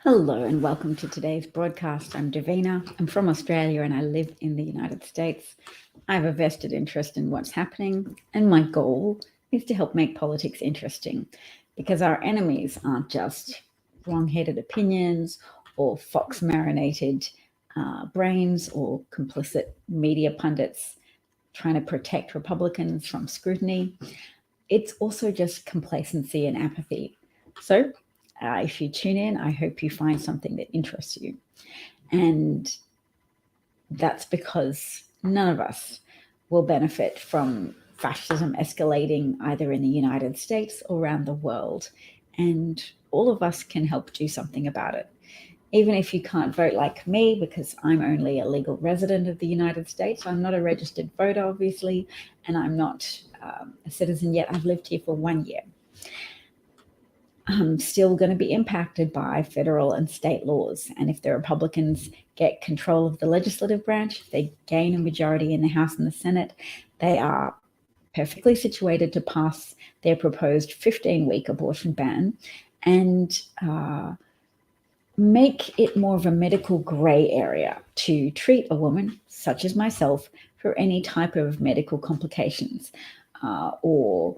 Hello and welcome to today's broadcast. I'm Davina. I'm from Australia and I live in the United States. I have a vested interest in what's happening, and my goal is to help make politics interesting because our enemies aren't just wrong-headed opinions or fox-marinated brains or complicit media pundits trying to protect Republicans from scrutiny. It's also just complacency and apathy. So if you tune in, I hope you find something that interests you. And that's because none of us will benefit from fascism escalating either in the United States or around the world. And all of us can help do something about it. Even if you can't vote like me, because I'm only a legal resident of the United States, I'm not a registered voter, obviously, and I'm not a citizen yet. I've lived here for 1 year. I'm still going to be impacted by federal and state laws. And if the Republicans get control of the legislative branch, if they gain a majority in the House and the Senate, they are perfectly situated to pass their proposed 15-week abortion ban and make it more of a medical gray area to treat a woman, such as myself, for any type of medical complications or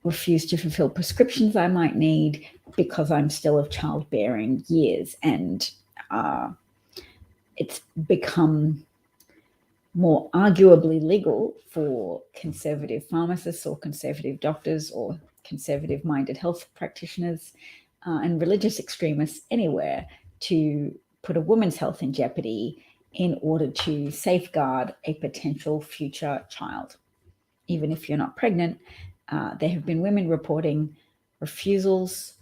refuse to fulfill prescriptions I might need because I'm still of childbearing years. And it's become more arguably legal for conservative pharmacists or conservative doctors or conservative-minded health practitioners and religious extremists anywhere to put a woman's health in jeopardy in order to safeguard a potential future child. Even if you're not pregnant, there have been women reporting refusals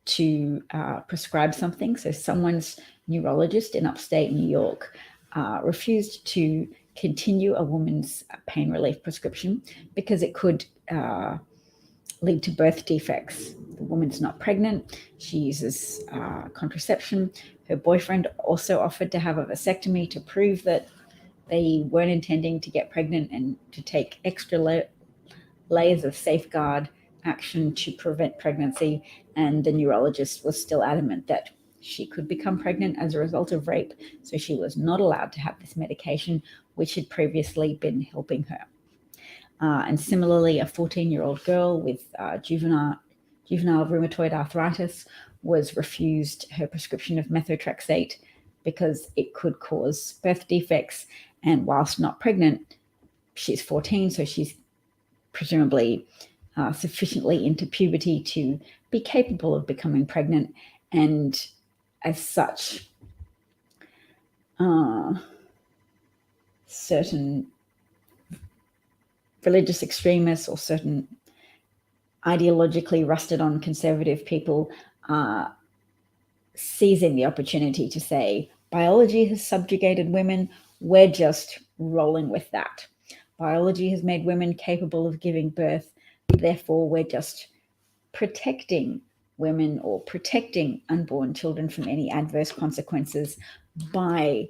to prescribe something. So someone's neurologist in upstate New York refused to continue a woman's pain relief prescription because it could lead to birth defects. The woman's not pregnant. She uses contraception. Her boyfriend also offered to have a vasectomy to prove that they weren't intending to get pregnant and to take extra layers of safeguard action to prevent pregnancy. And the neurologist was still adamant that she could become pregnant as a result of rape. So she was not allowed to have this medication, which had previously been helping her. And similarly, a 14-year-old girl with juvenile rheumatoid arthritis was refused her prescription of methotrexate because it could cause birth defects. And whilst not pregnant, she's 14, so she's presumably sufficiently into puberty to be capable of becoming pregnant. And as such, certain religious extremists or certain ideologically rusted on conservative people seizing the opportunity to say, biology has subjugated women, we're just rolling with that. Biology has made women capable of giving birth, therefore we're just protecting women or protecting unborn children from any adverse consequences by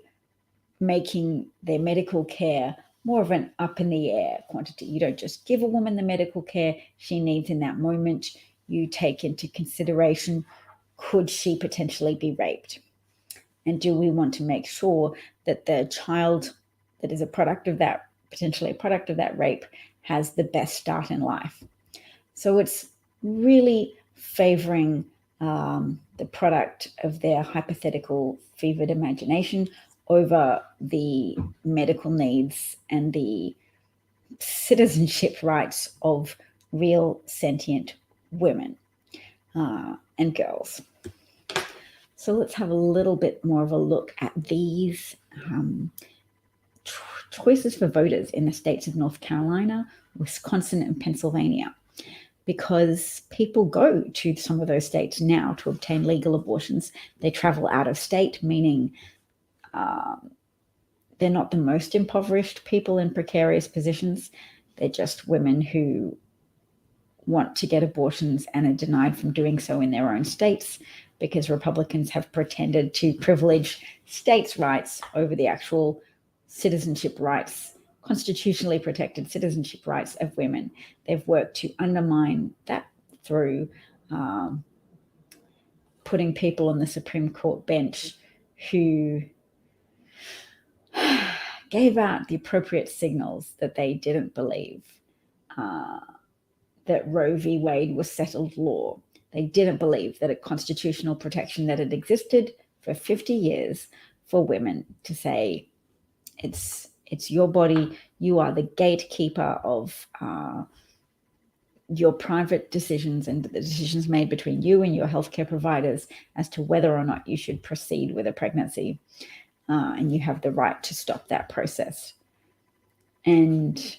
making their medical care more of an up in the air quantity. You don't just give a woman the medical care she needs in that moment. You take into consideration, could she potentially be raped? And do we want to make sure that the child that is a product of that, potentially a product of that rape, has the best start in life? So it's really favoring the product of their hypothetical fevered imagination over the medical needs and the citizenship rights of real sentient women and girls. So let's have a little bit more of a look at these choices for voters in the states of North Carolina, Wisconsin, and Pennsylvania, because people go to some of those states now to obtain legal abortions. They travel out of state, meaning they're not the most impoverished people in precarious positions. They're just women who want to get abortions and are denied from doing so in their own states because Republicans have pretended to privilege states' rights over the actual citizenship rights, constitutionally protected citizenship rights of women. They've worked to undermine that through putting people on the Supreme Court bench who gave out the appropriate signals that they didn't believe that Roe v. Wade was settled law. They didn't believe that a constitutional protection that had existed for 50 years for women to say, it's your body, you are the gatekeeper of your private decisions and the decisions made between you and your healthcare providers as to whether or not you should proceed with a pregnancy. And you have the right to stop that process. And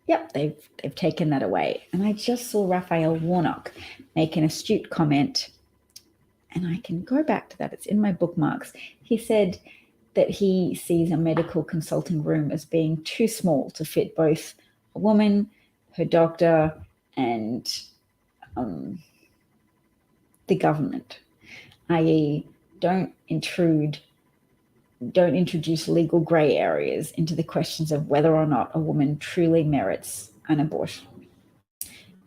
yep, they've taken that away. And I just saw Raphael Warnock make an astute comment, and I can go back to that. It's in my bookmarks. He said that he sees a medical consulting room as being too small to fit both a woman, her doctor, and the government, i.e., don't introduce legal gray areas into the questions of whether or not a woman truly merits an abortion.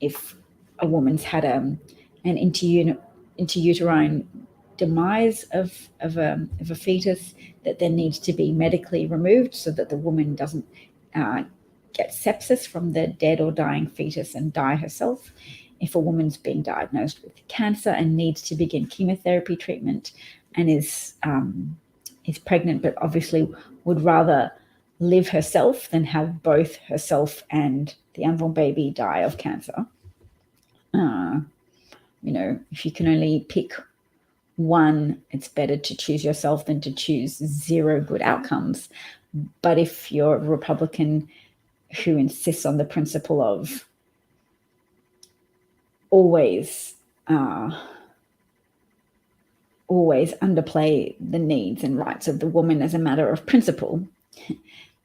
If a woman's had an intrauterine demise of a fetus that then needs to be medically removed so that the woman doesn't get sepsis from the dead or dying fetus and die herself. If a woman's being diagnosed with cancer and needs to begin chemotherapy treatment and is pregnant but obviously would rather live herself than have both herself and the unborn baby die of cancer. If you can only pick one, it's better to choose yourself than to choose zero good outcomes. But if you're a Republican who insists on the principle of always underplay the needs and rights of the woman as a matter of principle,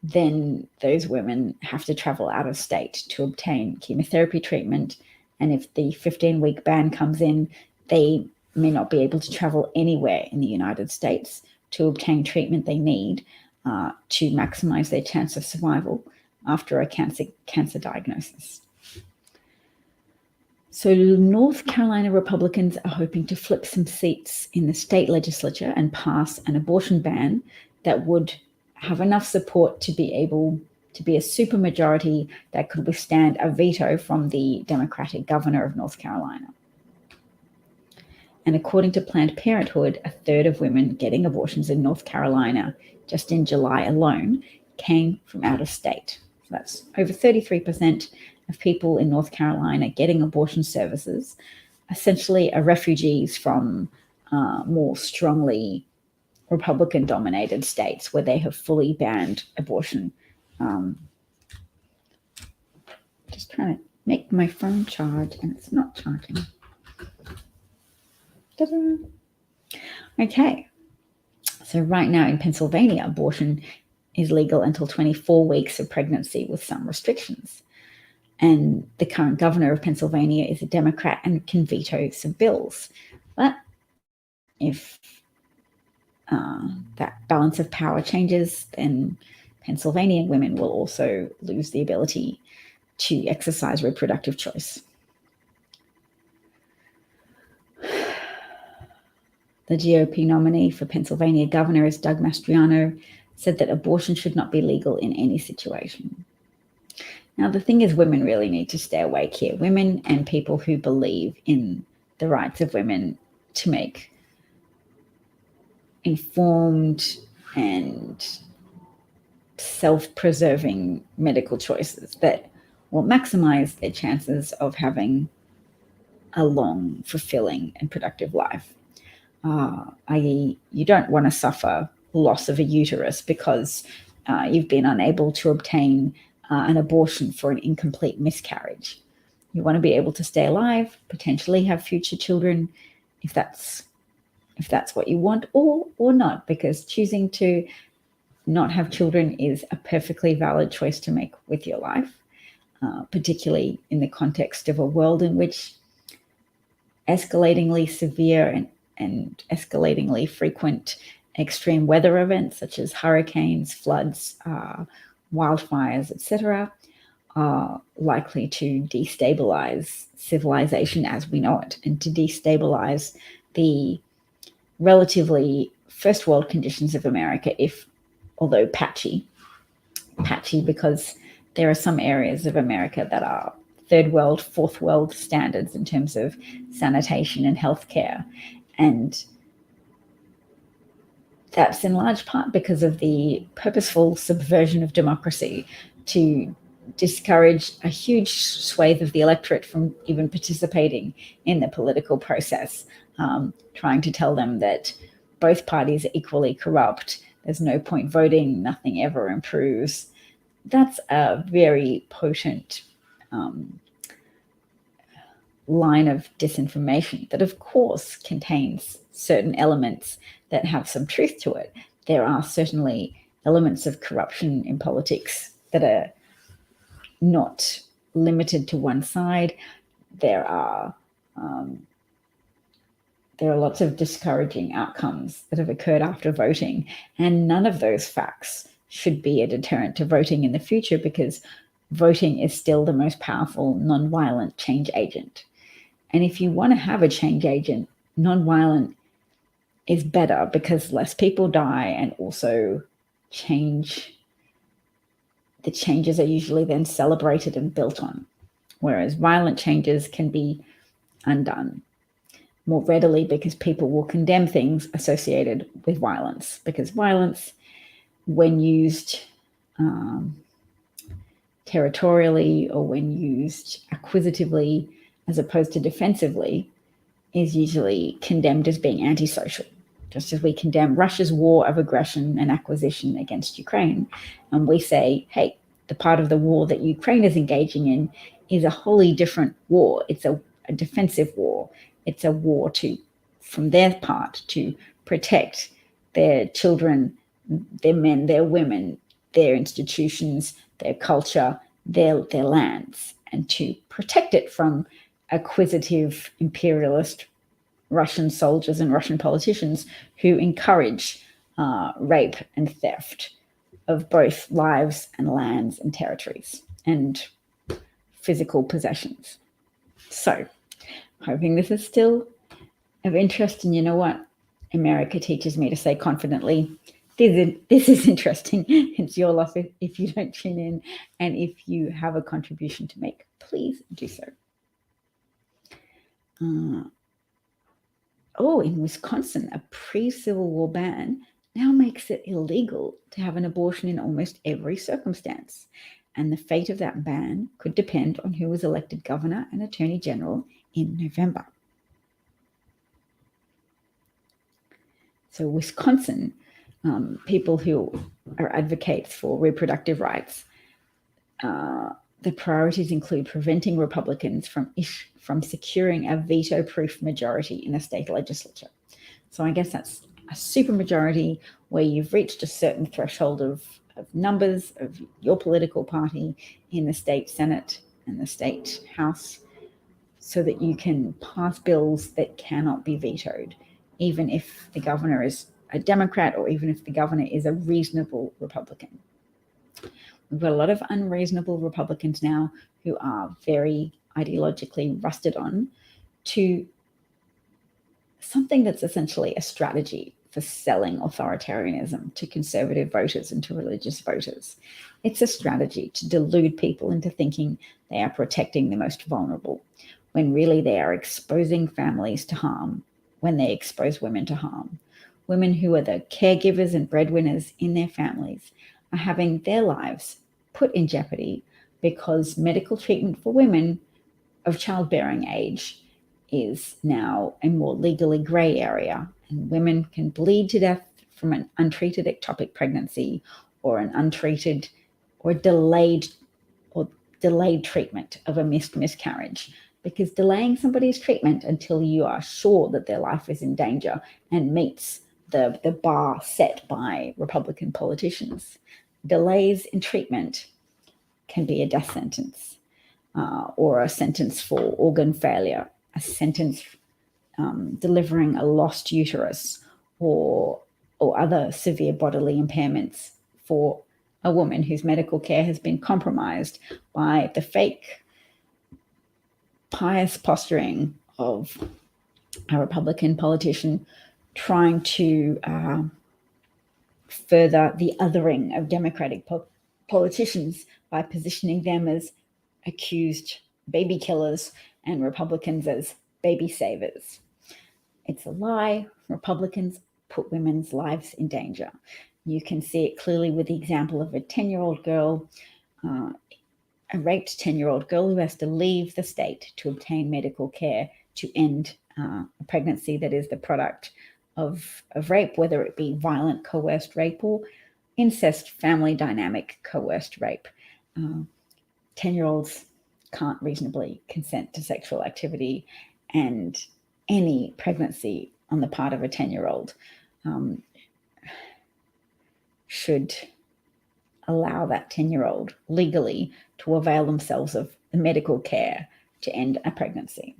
then those women have to travel out of state to obtain chemotherapy treatment. And if the 15-week ban comes in, they may not be able to travel anywhere in the United States to obtain treatment they need to maximize their chance of survival after a cancer diagnosis. So North Carolina Republicans are hoping to flip some seats in the state legislature and pass an abortion ban that would have enough support to be able to be a supermajority that could withstand a veto from the Democratic governor of North Carolina. And according to Planned Parenthood, a third of women getting abortions in North Carolina just in July alone came from out of state. So that's over 33% of people in North Carolina getting abortion services essentially are refugees from more strongly Republican-dominated states where they have fully banned abortion. Just trying to make my phone charge and it's not charging. Ta-da. Okay, so right now in Pennsylvania, abortion is legal until 24 weeks of pregnancy with some restrictions. And the current governor of Pennsylvania is a Democrat and can veto some bills. But if that balance of power changes, then Pennsylvania women will also lose the ability to exercise reproductive choice. The GOP nominee for Pennsylvania governor is Doug Mastriano, said that abortion should not be legal in any situation. Now, the thing is, women really need to stay awake here. Women and people who believe in the rights of women to make informed and self-preserving medical choices that will maximize their chances of having a long, fulfilling, and productive life. I.e., you don't want to suffer loss of a uterus because you've been unable to obtain an abortion for an incomplete miscarriage. You want to be able to stay alive, potentially have future children, if that's what you want, or not, because choosing to not have children is a perfectly valid choice to make with your life, particularly in the context of a world in which escalatingly severe and escalatingly frequent extreme weather events such as hurricanes, floods, wildfires, etc., are likely to destabilize civilization as we know it, and to destabilize the relatively first world conditions of America, if although patchy because there are some areas of America that are third world, fourth world standards in terms of sanitation and healthcare. And that's in large part because of the purposeful subversion of democracy to discourage a huge swathe of the electorate from even participating in the political process, trying to tell them that both parties are equally corrupt, there's no point voting, nothing ever improves. That's a very potent line of disinformation that, of course, contains certain elements that have some truth to it. There are certainly elements of corruption in politics that are not limited to one side. There are lots of discouraging outcomes that have occurred after voting, and none of those facts should be a deterrent to voting in the future, because voting is still the most powerful non-violent change agent. And if you want to have a change agent, non-violent is better because less people die, and also the changes are usually then celebrated and built on, whereas violent changes can be undone more readily because people will condemn things associated with violence, because violence, when used territorially or when used acquisitively as opposed to defensively, is usually condemned as being antisocial, just as we condemn Russia's war of aggression and acquisition against Ukraine. And we say, hey, the part of the war that Ukraine is engaging in is a wholly different war. It's a defensive war. It's a war from their part to protect their children, their men, their women, their institutions, their culture, their lands, and to protect it from acquisitive imperialist Russian soldiers and Russian politicians who encourage rape and theft of both lives and lands and territories and physical possessions. So, hoping this is still of interest. And you know what? America teaches me to say confidently, this is interesting. It's your loss if you don't tune in. And if you have a contribution to make, please do so. In Wisconsin, a pre-Civil War ban now makes it illegal to have an abortion in almost every circumstance. And the fate of that ban could depend on who was elected governor and attorney general in November. So Wisconsin, people who are advocates for reproductive rights, the priorities include preventing Republicans from securing a veto-proof majority in a state legislature. So I guess that's a supermajority where you've reached a certain threshold of numbers of your political party in the state Senate and the state House, so that you can pass bills that cannot be vetoed, even if the governor is a Democrat or even if the governor is a reasonable Republican. We've got a lot of unreasonable Republicans now who are very ideologically rusted on to something that's essentially a strategy for selling authoritarianism to conservative voters and to religious voters. It's a strategy to delude people into thinking they are protecting the most vulnerable, when really they are exposing families to harm, when they expose women to harm. Women who are the caregivers and breadwinners in their families are having their lives put in jeopardy because medical treatment for women of childbearing age is now a more legally grey area, and women can bleed to death from an untreated ectopic pregnancy or an untreated or delayed treatment of a miscarriage, because delaying somebody's treatment until you are sure that their life is in danger and meets the bar set by Republican politicians. Delays in treatment can be a death sentence, or a sentence for organ failure, a sentence delivering a lost uterus, or other severe bodily impairments for a woman whose medical care has been compromised by the fake pious posturing of a Republican politician trying to further the othering of Democratic politicians by positioning them as accused baby killers and Republicans as baby savers. It's a lie. Republicans put women's lives in danger. You can see it clearly with the example of a 10-year-old girl, a raped 10-year-old girl who has to leave the state to obtain medical care to end a pregnancy that is the product of rape, whether it be violent coerced rape or incest family dynamic coerced rape. 10-year-olds can't reasonably consent to sexual activity, and any pregnancy on the part of a 10-year-old should allow that 10-year-old legally to avail themselves of the medical care to end a pregnancy.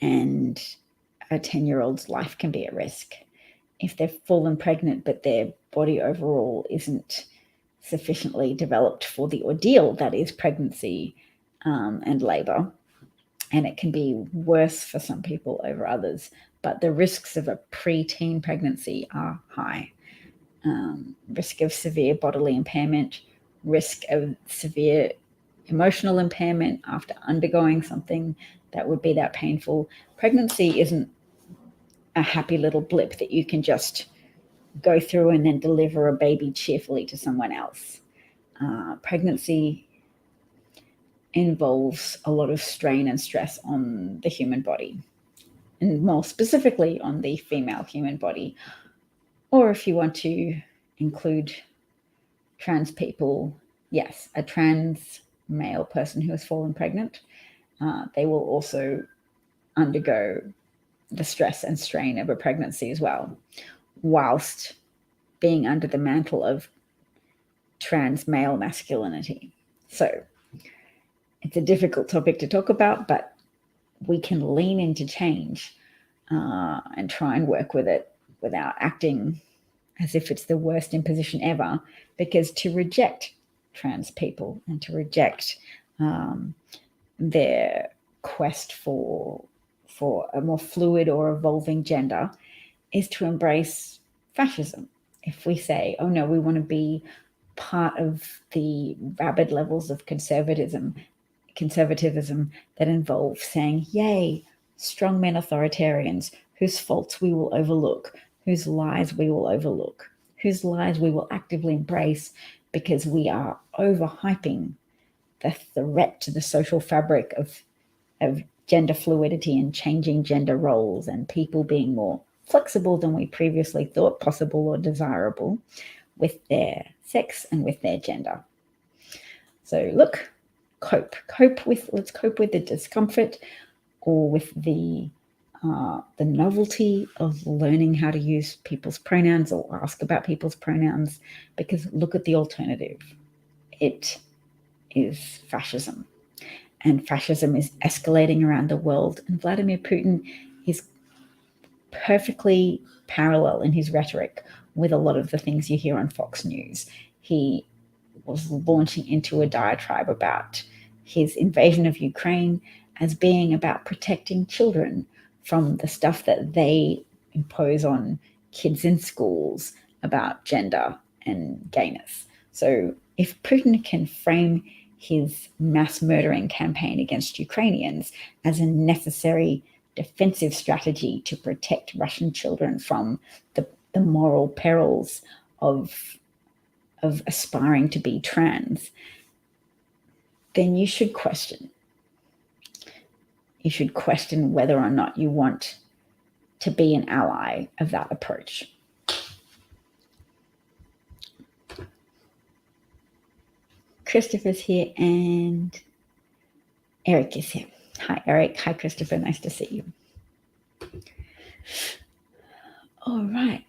And a 10-year-old's life can be at risk. If they've fallen pregnant but their body overall isn't sufficiently developed for the ordeal that is pregnancy and labor, and it can be worse for some people over others, but the risks of a preteen pregnancy are high. Risk of severe bodily impairment, risk of severe emotional impairment after undergoing something that would be that painful. Pregnancy isn't a happy little blip that you can just go through and then deliver a baby cheerfully to someone else. Pregnancy involves a lot of strain and stress on the human body, and more specifically on the female human body. Or if you want to include trans people, yes, a trans male person who has fallen pregnant, they will also undergo the stress and strain of a pregnancy as well, whilst being under the mantle of trans male masculinity. So it's a difficult topic to talk about, but we can lean into change and try and work with it without acting as if it's the worst imposition ever, because to reject trans people and to reject their quest for a more fluid or evolving gender is to embrace fascism. If we say, oh no, we want to be part of the rabid levels of conservatism that involve saying, yay, strongmen authoritarians whose faults we will overlook, whose lies we will overlook, whose lies we will actively embrace because we are overhyping the threat to the social fabric of gender fluidity and changing gender roles and people being more flexible than we previously thought possible or desirable with their sex and with their gender. So look, let's cope with the discomfort or with the novelty of learning how to use people's pronouns or ask about people's pronouns, because look at the alternative. It is fascism. And fascism is escalating around the world. And Vladimir Putin is perfectly parallel in his rhetoric with a lot of the things you hear on Fox News. He was launching into a diatribe about his invasion of Ukraine as being about protecting children from the stuff that they impose on kids in schools about gender and gayness. So if Putin can frame his mass murdering campaign against Ukrainians as a necessary defensive strategy to protect Russian children from the moral perils of aspiring to be trans, then you should question. You should question whether or not you want to be an ally of that approach. Christopher's here and Eric is here. Hi, Eric. Hi, Christopher. Nice to see you. All right.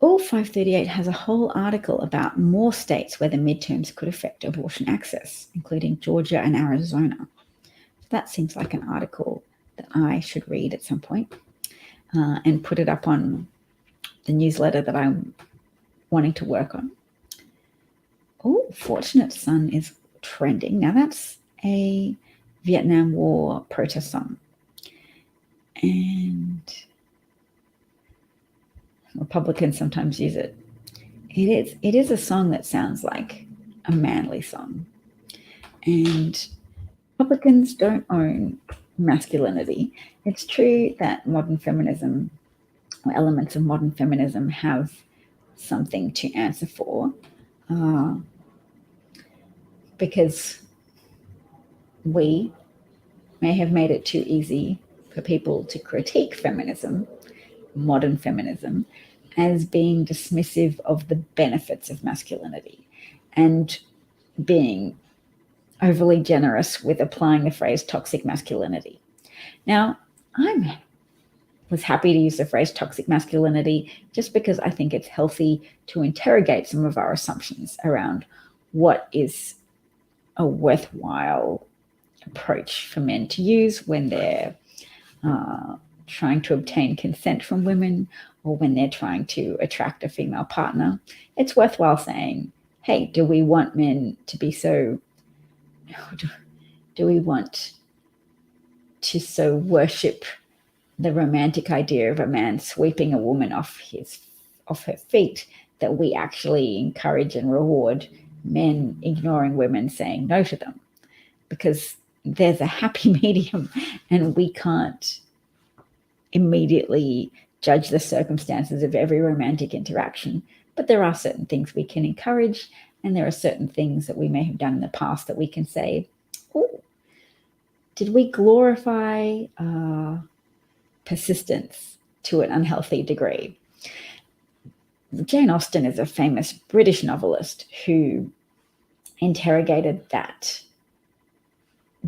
All 538 has a whole article about more states where the midterms could affect abortion access, including Georgia and Arizona. So that seems like an article that I should read at some point and put it up on the newsletter that I'm wanting to work on. Oh, Fortunate Son is trending. Now that's a Vietnam War protest song. And Republicans sometimes use it. It is a song that sounds like a manly song. And Republicans don't own masculinity. It's true that modern feminism, or elements of modern feminism, have something to answer for, because we may have made it too easy for people to critique feminism, modern feminism, as being dismissive of the benefits of masculinity and being overly generous with applying the phrase toxic masculinity. Now, I was happy to use the phrase toxic masculinity just because I think it's healthy to interrogate some of our assumptions around what is a worthwhile approach for men to use when they're trying to obtain consent from women, or when they're trying to attract a female partner. It's worthwhile saying, hey, do we want men to be so, do we want to so worship the romantic idea of a man sweeping a woman off her feet that we actually encourage and reward men ignoring women saying no to them? Because there's a happy medium, and we can't immediately judge the circumstances of every romantic interaction. But there are certain things we can encourage, and there are certain things that we may have done in the past that we can say, oh, did we glorify persistence to an unhealthy degree? Jane Austen is a famous British novelist who interrogated that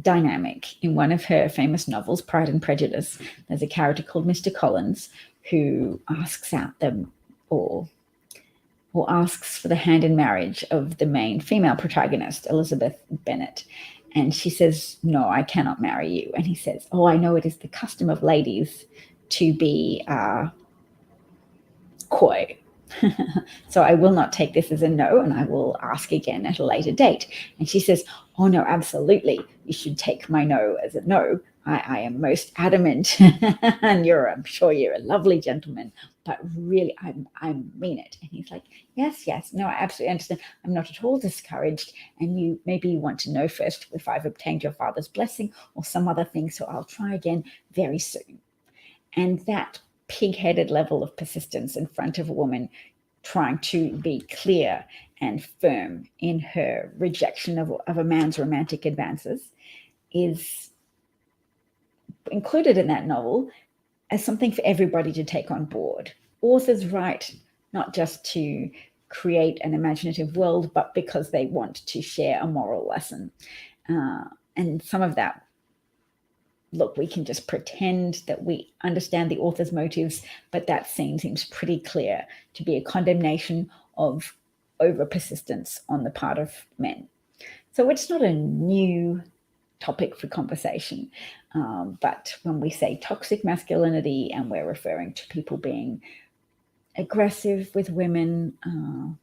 dynamic in one of her famous novels, Pride and Prejudice. There's a character called Mr. Collins who asks out them or asks for the hand in marriage of the main female protagonist, Elizabeth Bennet. And she says, no, I cannot marry you. And he says, oh, I know it is the custom of ladies to be coy. So I will not take this as a no, and I will ask again at a later date. And she says, oh, no, absolutely. You should take my no as a no. I am most adamant. And I'm sure you're a lovely gentleman, but really, I mean it. And he's like, yes, no, I absolutely understand. I'm not at all discouraged. And maybe you want to know first if I've obtained your father's blessing or some other thing. So I'll try again very soon. And that pig-headed level of persistence in front of a woman trying to be clear and firm in her rejection of a man's romantic advances is included in that novel as something for everybody to take on board. Authors write not just to create an imaginative world, but because they want to share a moral lesson. And some of that, look, we can just pretend that we understand the author's motives, but that scene seems pretty clear to be a condemnation of over persistence on the part of men. So it's not a new topic for conversation. But when we say toxic masculinity and we're referring to people being aggressive with women, and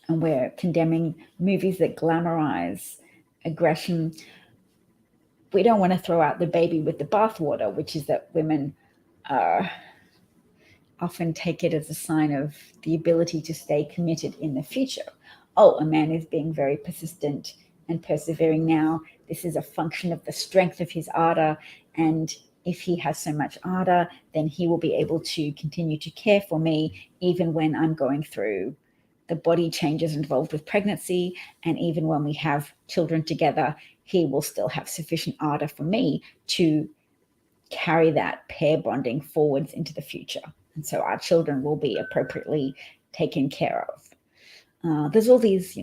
we're condemning movies that glamorize aggression, we don't want to throw out the baby with the bathwater, which is that women often take it as a sign of the ability to stay committed in the future. Oh, a man is being very persistent and persevering now. This is a function of the strength of his ardor. And if he has so much ardor, then he will be able to continue to care for me, even when I'm going through the body changes involved with pregnancy. And even when we have children together, he will still have sufficient ardor for me to carry that pair bonding forwards into the future. And so our children will be appropriately taken care of. There's all these,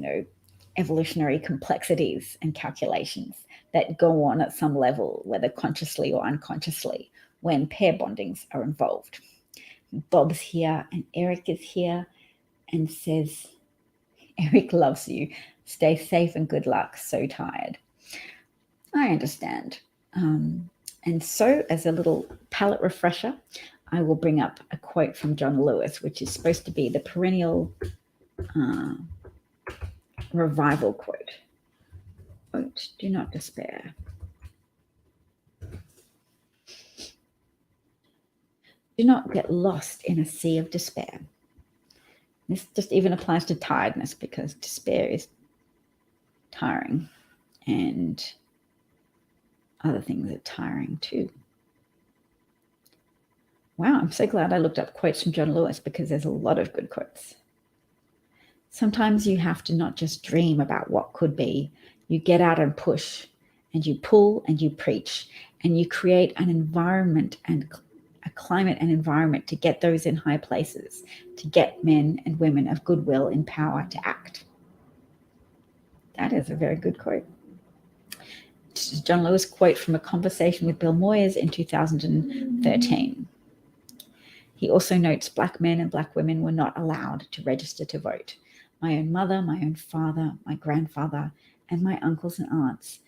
evolutionary complexities and calculations that go on at some level, whether consciously or unconsciously, when pair bondings are involved. Bob's here and Eric is here and says, Eric loves you. Stay safe and good luck. So tired. I understand. And so as a little palate refresher, I will bring up a quote from John Lewis, which is supposed to be the perennial revival quote. Quote, do not despair. Do not get lost in a sea of despair. This just even applies to tiredness, because despair is tiring and other things are tiring too. Wow, I'm so glad I looked up quotes from John Lewis, because there's a lot of good quotes. Sometimes you have to not just dream about what could be. You get out and push, and you pull and you preach, and you create an environment and a climate and environment to get those in high places, to get men and women of goodwill in power to act. That is a very good quote. This is John Lewis quote from a conversation with Bill Moyers in 2013. He also notes Black men and Black women were not allowed to register to vote. My own mother, my own father, my grandfather, and my uncles and aunts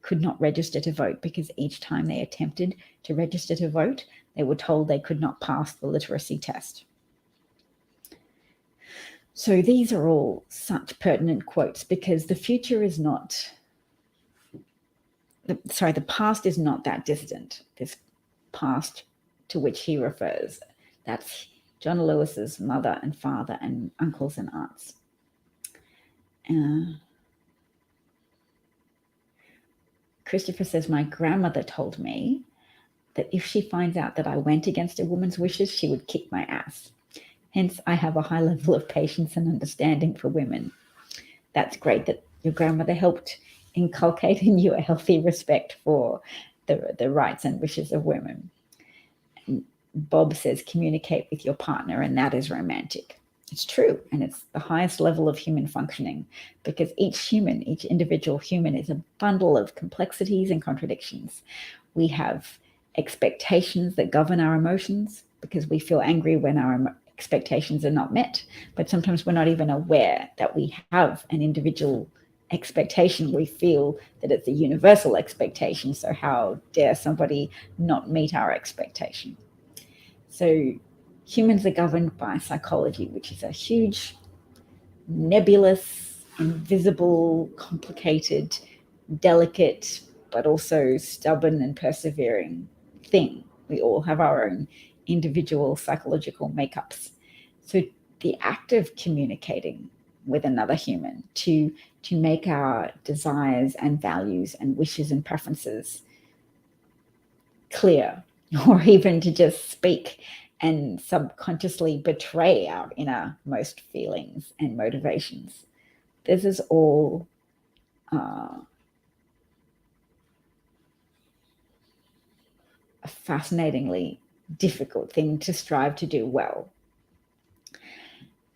could not register to vote, because each time they attempted to register to vote, they were told they could not pass the literacy test. So these are all such pertinent quotes, because the past is not that distant. This past to which he refers, that's John Lewis's mother and father and uncles and aunts. Christopher says, my grandmother told me that if she finds out that I went against a woman's wishes, she would kick my ass. Hence, I have a high level of patience and understanding for women. That's great that your grandmother helped inculcate in you a healthy respect for the rights and wishes of women. And Bob says, communicate with your partner, and that is romantic. It's true, and it's the highest level of human functioning, because each individual human is a bundle of complexities and contradictions. We have expectations that govern our emotions, because we feel angry when our expectations are not met, but sometimes we're not even aware that we have an individual expectation. We feel that it's a universal expectation, so how dare somebody not meet our expectation? So humans are governed by psychology, which is a huge, nebulous, invisible, complicated, delicate, but also stubborn and persevering thing. We all have our own individual psychological makeups. So the act of communicating with another human to make our desires and values and wishes and preferences clear, or even to just speak and subconsciously betray our innermost feelings and motivations. This is all a fascinatingly difficult thing to strive to do well.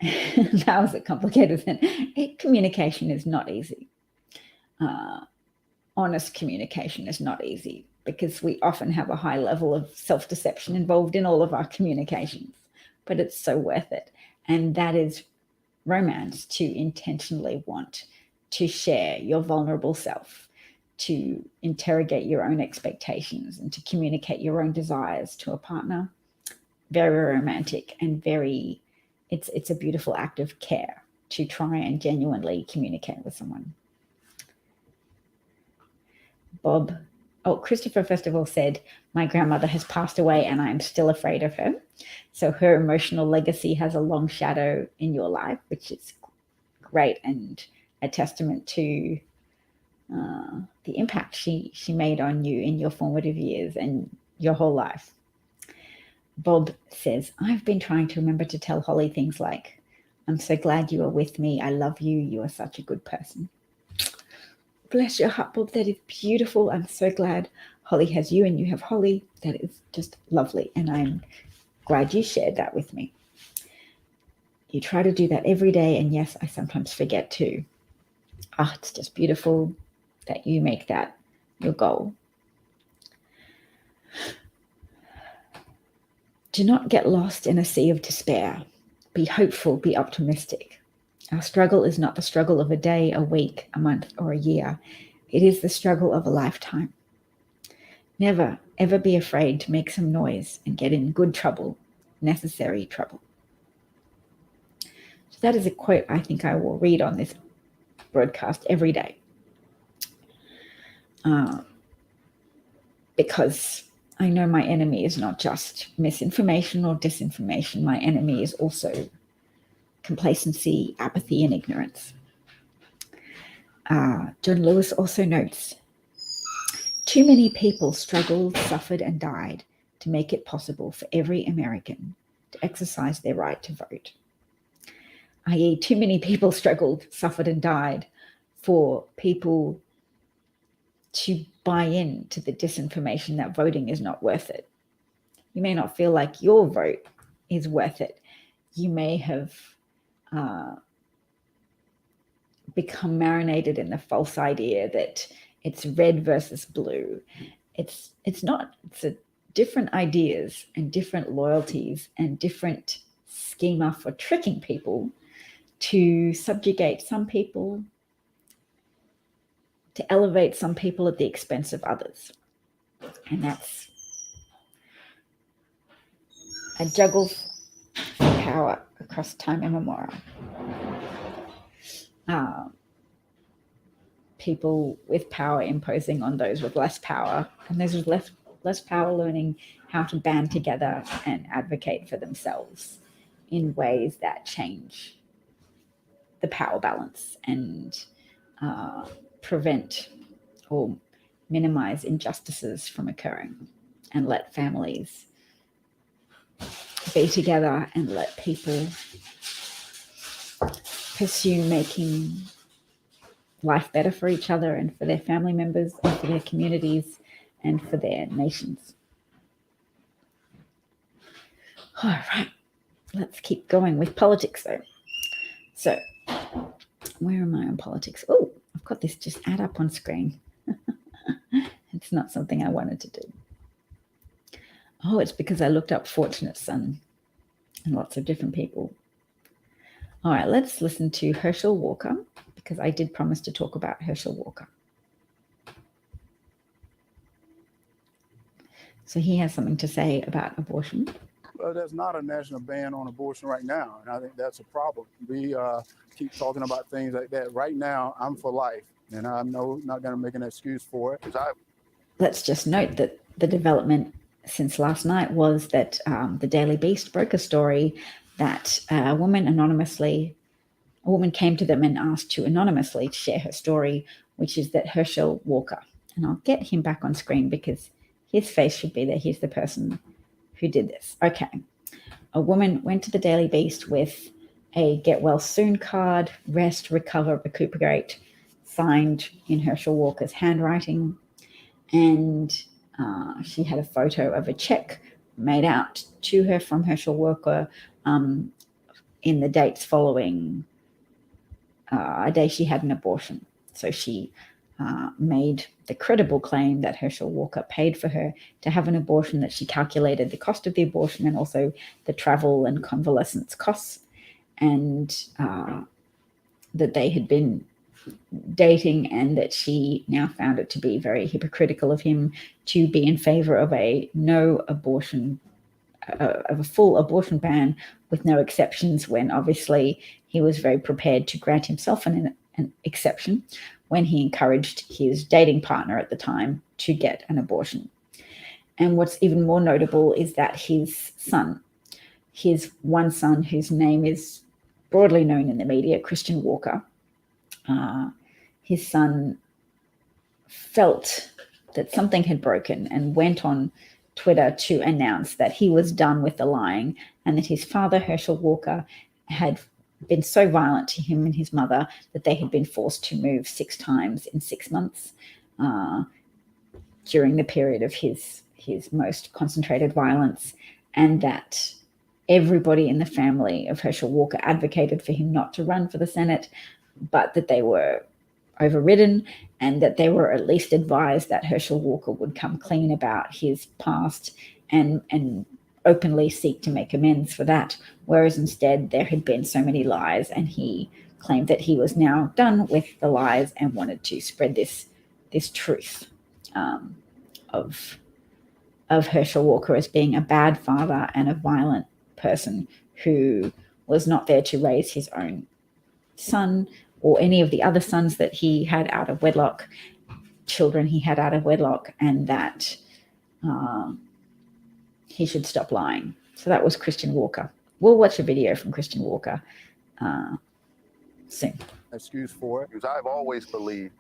That was a complicated thing. Communication is not easy. Honest communication is not easy, because we often have a high level of self-deception involved in all of our communications, but it's so worth it. And that is romance, to intentionally want to share your vulnerable self, to interrogate your own expectations, and to communicate your own desires to a partner. Very romantic, and it's a beautiful act of care to try and genuinely communicate with someone. Christopher first of all said, my grandmother has passed away and I'm still afraid of her. So her emotional legacy has a long shadow in your life, which is great, and a testament to the impact she made on you in your formative years and your whole life. Bob says, I've been trying to remember to tell Holly things like, I'm so glad you are with me. I love you. You are such a good person. Bless your heart, Bob. That is beautiful. I'm so glad Holly has you and you have Holly. That is just lovely. And I'm glad you shared that with me. You try to do that every day. And yes, I sometimes forget too. It's just beautiful that you make that your goal. Do not get lost in a sea of despair. Be hopeful, be optimistic. Our struggle is not the struggle of a day, a week, a month, or a year. It is the struggle of a lifetime. Never, ever be afraid to make some noise and get in good trouble, necessary trouble. That is a quote I think I will read on this broadcast every day. Because I know my enemy is not just misinformation or disinformation. My enemy is also complacency, apathy, and ignorance. John Lewis also notes, too many people struggled, suffered, and died to make it possible for every American to exercise their right to vote. I.e., too many people struggled, suffered, and died for people to buy into the disinformation that voting is not worth it. You may not feel like your vote is worth it. You may have become marinated in the false idea that it's red versus blue. It's not. It's different ideas and different loyalties and different schema for tricking people to subjugate some people, to elevate some people at the expense of others. And that's a juggle for power across time immemorial. People with power imposing on those with less power, and those with less power learning how to band together and advocate for themselves in ways that change the power balance and prevent or minimize injustices from occurring, and let families be together and let people pursue making life better for each other and for their family members and for their communities and for their nations. All right, let's keep going with politics though. So where am I on politics? Oh, I've got this just add up on screen. It's not something I wanted to do. Oh, it's because I looked up Fortunate Son and lots of different people. All right, let's listen to Herschel Walker, because I did promise to talk about Herschel Walker. So he has something to say about abortion. Well, there's not a national ban on abortion right now, and I think that's a problem. We keep talking about things like that. Right now, I'm for life, and I'm not going to make an excuse for it. Let's just note that the development since last night was that the Daily Beast broke a story that a woman came to them and asked to anonymously share her story, which is that Herschel Walker, and I'll get him back on screen because his face should be there. He's the person who did this. Okay. A woman went to the Daily Beast with a get well soon card, rest, recover, recuperate, signed in Herschel Walker's handwriting. And she had a photo of a check made out to her from Herschel Walker in the dates following a day she had an abortion. So she made the credible claim that Herschel Walker paid for her to have an abortion, that she calculated the cost of the abortion and also the travel and convalescence costs, and that they had been dating, and that she now found it to be very hypocritical of him to be in favor of a full abortion ban with no exceptions, when obviously he was very prepared to grant himself an exception when he encouraged his dating partner at the time to get an abortion. And what's even more notable is that his one son, whose name is broadly known in the media, Christian Walker, his son felt that something had broken and went on Twitter to announce that he was done with the lying, and that his father, Herschel Walker, had been so violent to him and his mother that they had been forced to move 6 times in 6 months during the period of his most concentrated violence, and that everybody in the family of Herschel Walker advocated for him not to run for the Senate, but that they were overridden, and that they were at least advised that Herschel Walker would come clean about his past and openly seek to make amends for that, whereas instead there had been so many lies, and he claimed that he was now done with the lies and wanted to spread this truth of Herschel Walker as being a bad father and a violent person who was not there to raise his own son or any of the other sons that he had out of wedlock, children he had out of wedlock, and that he should stop lying. So that was Christian Walker. We'll watch a video from Christian Walker soon. Excuse for it. Because I've always believed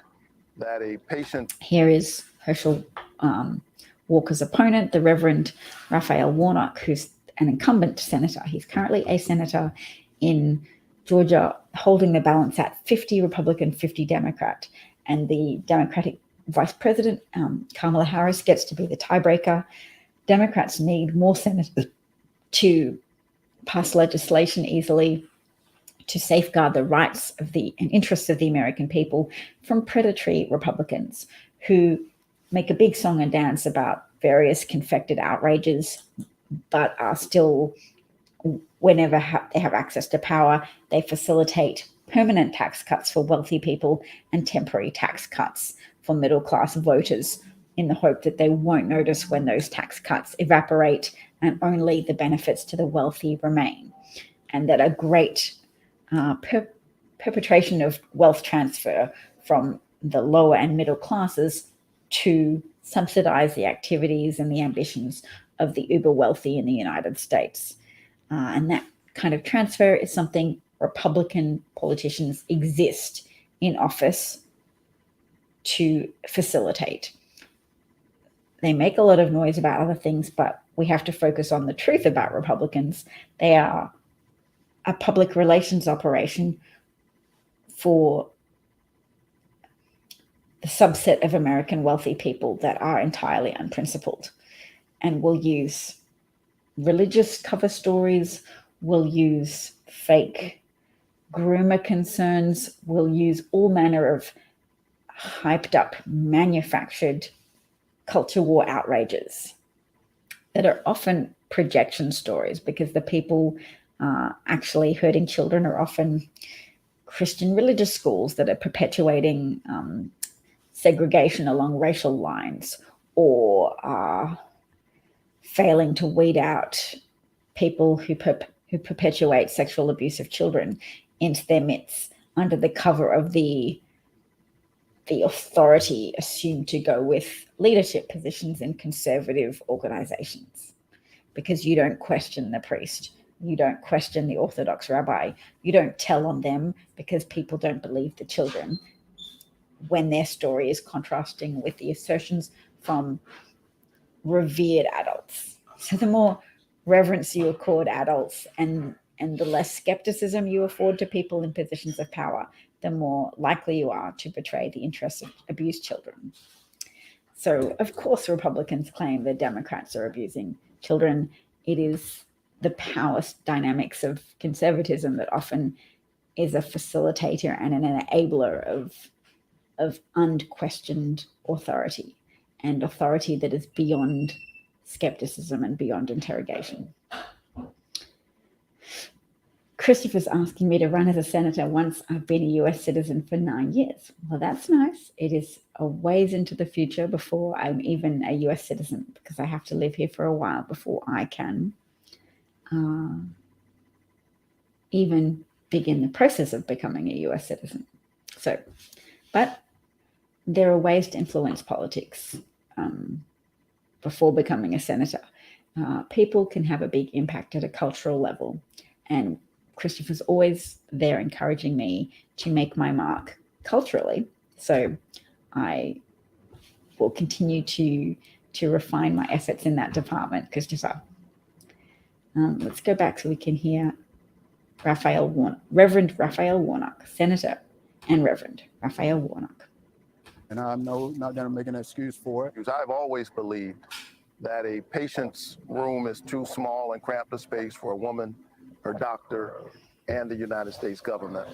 that a patient. Here is Herschel Walker's opponent, the Reverend Raphael Warnock, who's an incumbent senator. He's currently a senator in Georgia, holding the balance at 50 Republican, 50 Democrat. And the Democratic Vice President, Kamala Harris, gets to be the tiebreaker. Democrats need more senators to pass legislation easily to safeguard the rights of and interests of the American people from predatory Republicans who make a big song and dance about various confected outrages, but are still, whenever they have access to power, they facilitate permanent tax cuts for wealthy people and temporary tax cuts for middle-class voters in the hope that they won't notice when those tax cuts evaporate and only the benefits to the wealthy remain. And that a great perpetration of wealth transfer from the lower and middle classes to subsidize the activities and the ambitions of the uber wealthy in the United States. And that kind of transfer is something Republican politicians exist in office to facilitate. They make a lot of noise about other things, but we have to focus on the truth about Republicans. They are a public relations operation for the subset of American wealthy people that are entirely unprincipled and will use religious cover stories, will use fake groomer concerns, will use all manner of hyped up, manufactured culture war outrages that are often projection stories, because the people actually hurting children are often Christian religious schools that are perpetuating segregation along racial lines, or are failing to weed out people who perpetuate sexual abuse of children into their midst under the cover of the authority assumed to go with leadership positions in conservative organizations. Because you don't question the priest, you don't question the Orthodox rabbi, you don't tell on them because people don't believe the children when their story is contrasting with the assertions from revered adults. So the more reverence you accord adults and the less skepticism you afford to people in positions of power, the more likely you are to betray the interests of abused children. So, of course, Republicans claim that Democrats are abusing children. It is the power dynamics of conservatism that often is a facilitator and an enabler of unquestioned authority, and authority that is beyond skepticism and beyond interrogation. Christopher's asking me to run as a senator once I've been a US citizen for 9 years. Well, that's nice. It is a ways into the future before I'm even a US citizen, because I have to live here for a while before I can even begin the process of becoming a US citizen. So, but there are ways to influence politics before becoming a senator. People can have a big impact at a cultural level, and Christopher's always there encouraging me to make my mark culturally. So I will continue to refine my efforts in that department, Christopher. Let's go back so we can hear Reverend Raphael Warnock, Senator and Reverend Raphael Warnock. And I'm not going to make an excuse for it. Because I've always believed that a patient's room is too small and cramped a space for a woman, her doctor, and the United States government.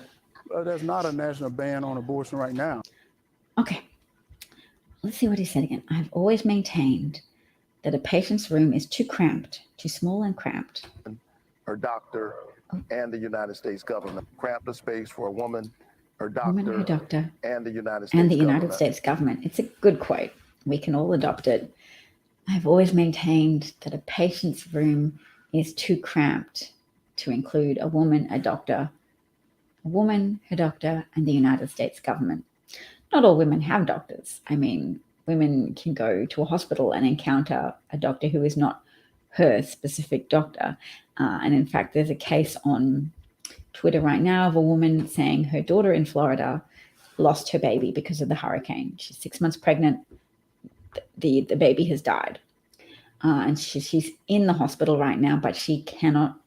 There's not a national ban on abortion right now. Okay, let's see what he said again. I've always maintained that a patient's room is too cramped, too small and cramped. Her doctor and the United States government. Cramped a space for a woman, her doctor, and the United States government. It's a good quote. We can all adopt it. I've always maintained that a patient's room is too cramped, to include a woman, her doctor, and the United States government. Not all women have doctors. I mean, women can go to a hospital and encounter a doctor who is not her specific doctor. And in fact, there's a case on Twitter right now of a woman saying her daughter in Florida lost her baby because of the hurricane. She's 6 months pregnant. The baby has died. And she's in the hospital right now, but she cannot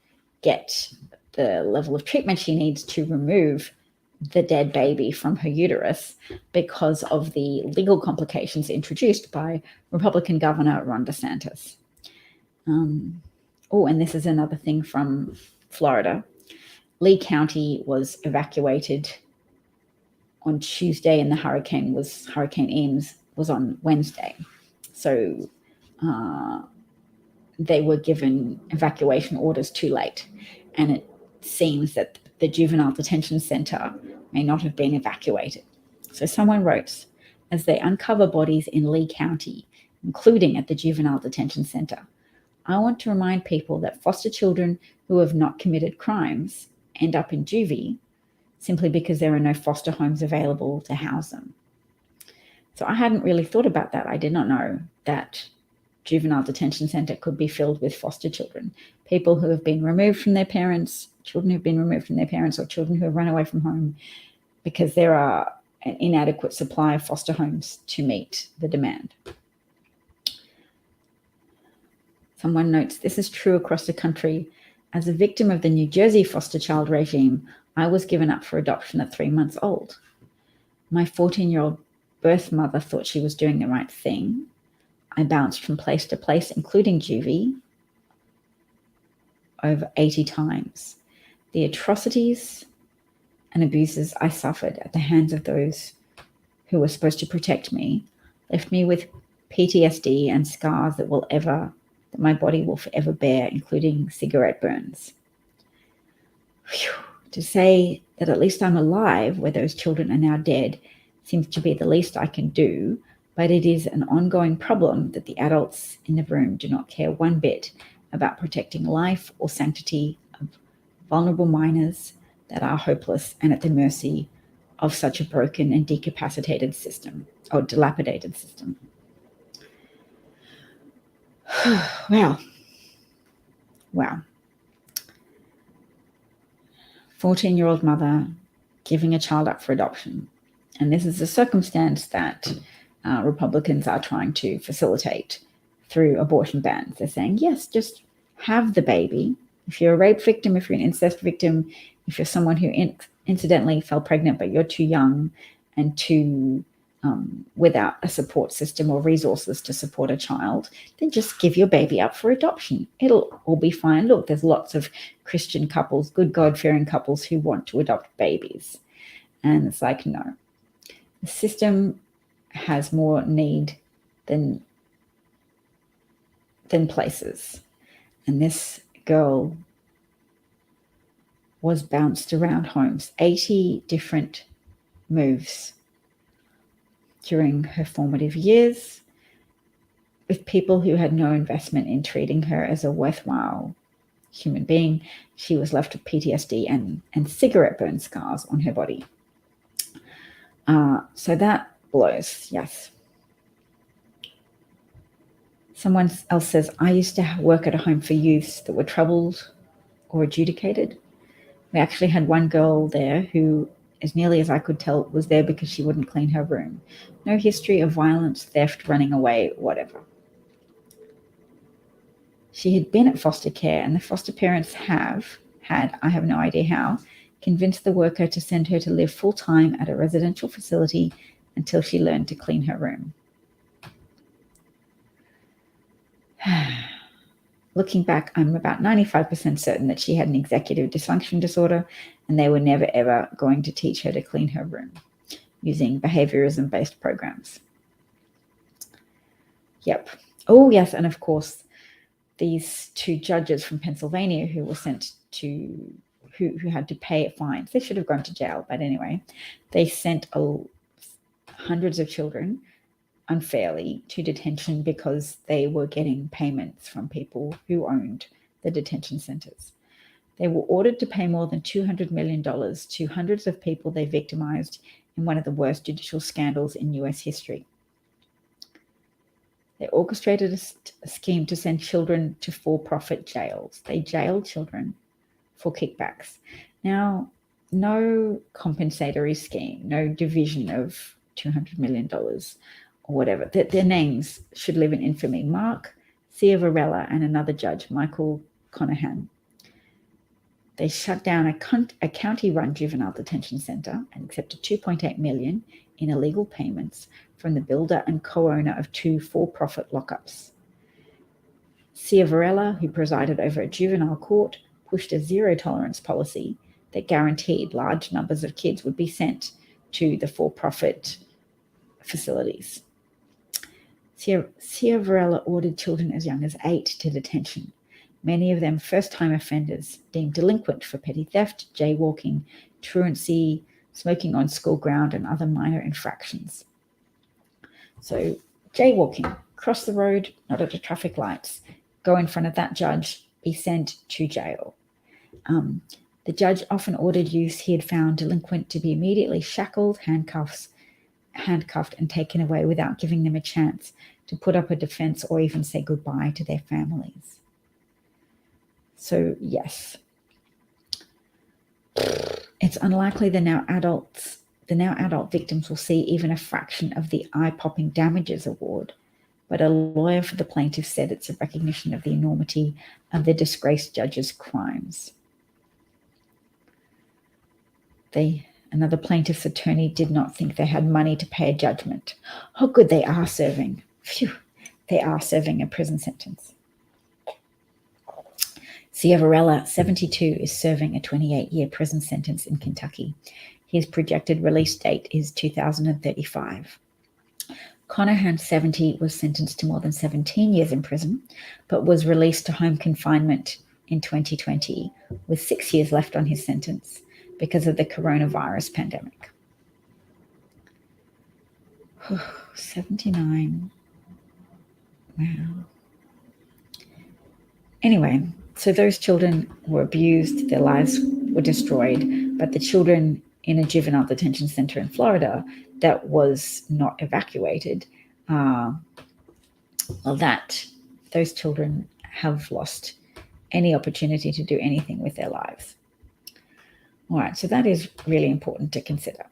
get the level of treatment she needs to remove the dead baby from her uterus because of the legal complications introduced by Republican Governor Ron DeSantis. And this is another thing from Florida. Lee County was evacuated on Tuesday, and Hurricane Eames was on Wednesday. So they were given evacuation orders too late. And it seems that the juvenile detention center may not have been evacuated. So someone wrote, as they uncover bodies in Lee County, including at the juvenile detention center, I want to remind people that foster children who have not committed crimes end up in juvie simply because there are no foster homes available to house them. So I hadn't really thought about that. I did not know that juvenile detention center could be filled with foster children, people who have been removed from their parents, children who've been removed from their parents, or children who have run away from home because there are an inadequate supply of foster homes to meet the demand. Someone notes, this is true across the country. As a victim of the New Jersey foster child regime, I was given up for adoption at 3 months old. My 14-year-old birth mother thought she was doing the right thing. I bounced from place to place, including juvie, over 80 times. The atrocities and abuses I suffered at the hands of those who were supposed to protect me left me with PTSD and scars that my body will forever bear, including cigarette burns. Whew. To say that at least I'm alive where those children are now dead seems to be the least I can do, but it is an ongoing problem that the adults in the room do not care one bit about protecting life or sanctity of vulnerable minors that are hopeless and at the mercy of such a broken and decapacitated system, or dilapidated system. Wow. 14-year-old mother giving a child up for adoption. And this is a circumstance that Republicans are trying to facilitate through abortion bans. They're saying, yes, just have the baby. If you're a rape victim, if you're an incest victim, if you're someone who incidentally fell pregnant but you're too young and too without a support system or resources to support a child, then just give your baby up for adoption. It'll all be fine. Look, there's lots of Christian couples, good God-fearing couples who want to adopt babies. And it's like, no. The system has more need than places. And this girl was bounced around homes, 80 different moves during her formative years with people who had no investment in treating her as a worthwhile human being. She was left with PTSD and cigarette burn scars on her body. So that blows, yes. Someone else says, I used to work at a home for youths that were troubled or adjudicated. We actually had one girl there who, as nearly as I could tell, was there because she wouldn't clean her room. No history of violence, theft, running away, whatever. She had been at foster care, and the foster parents had, I have no idea how, convinced the worker to send her to live full-time at a residential facility until she learned to clean her room. Looking back, I'm about 95% certain that she had an executive dysfunction disorder, and they were never, ever going to teach her to clean her room using behaviorism-based programs. Yep. Oh, yes, and of course, these two judges from Pennsylvania who were sent to, who had to pay fines. They should have gone to jail, but anyway, they sent hundreds of children unfairly to detention because they were getting payments from people who owned the detention centers. They were ordered to pay more than $200 million to hundreds of people they victimized in one of the worst judicial scandals in US history. They orchestrated a scheme to send children to for-profit jails. They jailed children for kickbacks. Now, no compensatory scheme, no division of $200 million or whatever. Their names should live in infamy. Mark Ciavarella and another judge, Michael Conahan. They shut down a county-run juvenile detention center and accepted $2.8 million in illegal payments from the builder and co-owner of 2 for-profit lockups. Ciavarella, who presided over a juvenile court, pushed a zero-tolerance policy that guaranteed large numbers of kids would be sent to the for-profit facilities. Ciavarella ordered children as young as 8 to detention, many of them first-time offenders deemed delinquent for petty theft, jaywalking, truancy, smoking on school ground, and other minor infractions. So jaywalking, cross the road, not at the traffic lights, go in front of that judge, be sent to jail. The judge often ordered youth he had found delinquent to be immediately shackled, handcuffed, and taken away without giving them a chance to put up a defense or even say goodbye to their families. So yes, it's unlikely the now adult victims will see even a fraction of the eye-popping damages award, but a lawyer for the plaintiff said it's a recognition of the enormity of the disgraced judge's crimes. Another plaintiff's attorney did not think they had money to pay a judgment. Oh, good, they are serving. Phew, they are serving a prison sentence. Ciavarella, 72, is serving a 28-year prison sentence in Kentucky. His projected release date is 2035. Conahan, 70, was sentenced to more than 17 years in prison, but was released to home confinement in 2020 with 6 years left on his sentence because of the coronavirus pandemic. 79. Wow. Anyway, so those children were abused, their lives were destroyed, but the children in a juvenile detention center in Florida that was not evacuated, those children have lost any opportunity to do anything with their lives. All right, so that is really important to consider.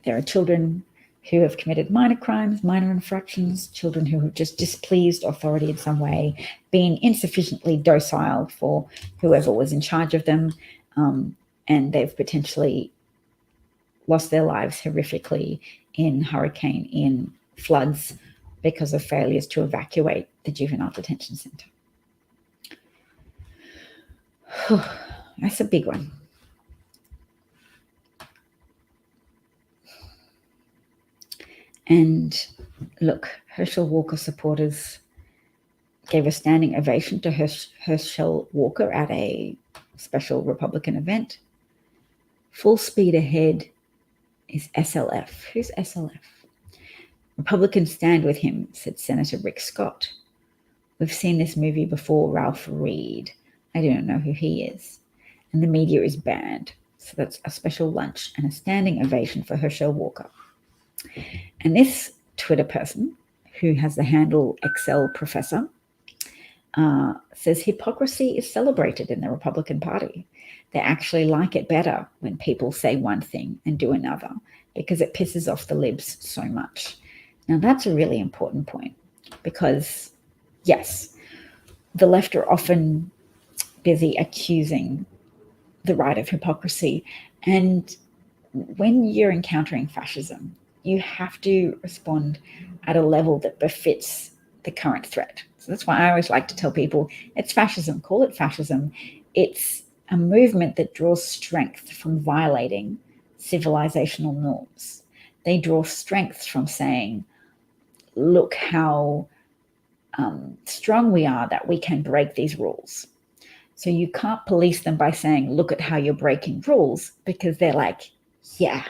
There are children who have committed minor crimes, minor infractions, children who have just displeased authority in some way, been insufficiently docile for whoever was in charge of them, and they've potentially lost their lives horrifically in hurricane, in floods, because of failures to evacuate the juvenile detention center. That's a big one. And look, Herschel Walker supporters gave a standing ovation to Herschel Walker at a special Republican event. Full speed ahead is SLF. Who's SLF? Republicans stand with him, said Senator Rick Scott. We've seen this movie before, Ralph Reed. I don't know who he is. And the media is banned. So that's a special lunch and a standing ovation for Herschel Walker. And this Twitter person, who has the handle Excel Professor, says hypocrisy is celebrated in the Republican Party. They actually like it better when people say one thing and do another because it pisses off the libs so much. Now, that's a really important point because, yes, the left are often busy accusing the right of hypocrisy. And when you're encountering fascism, you have to respond at a level that befits the current threat. So that's why I always like to tell people it's fascism. Call it fascism. It's a movement that draws strength from violating civilizational norms. They draw strength from saying, look how strong we are that we can break these rules. So you can't police them by saying, look at how you're breaking rules, because they're like, yeah,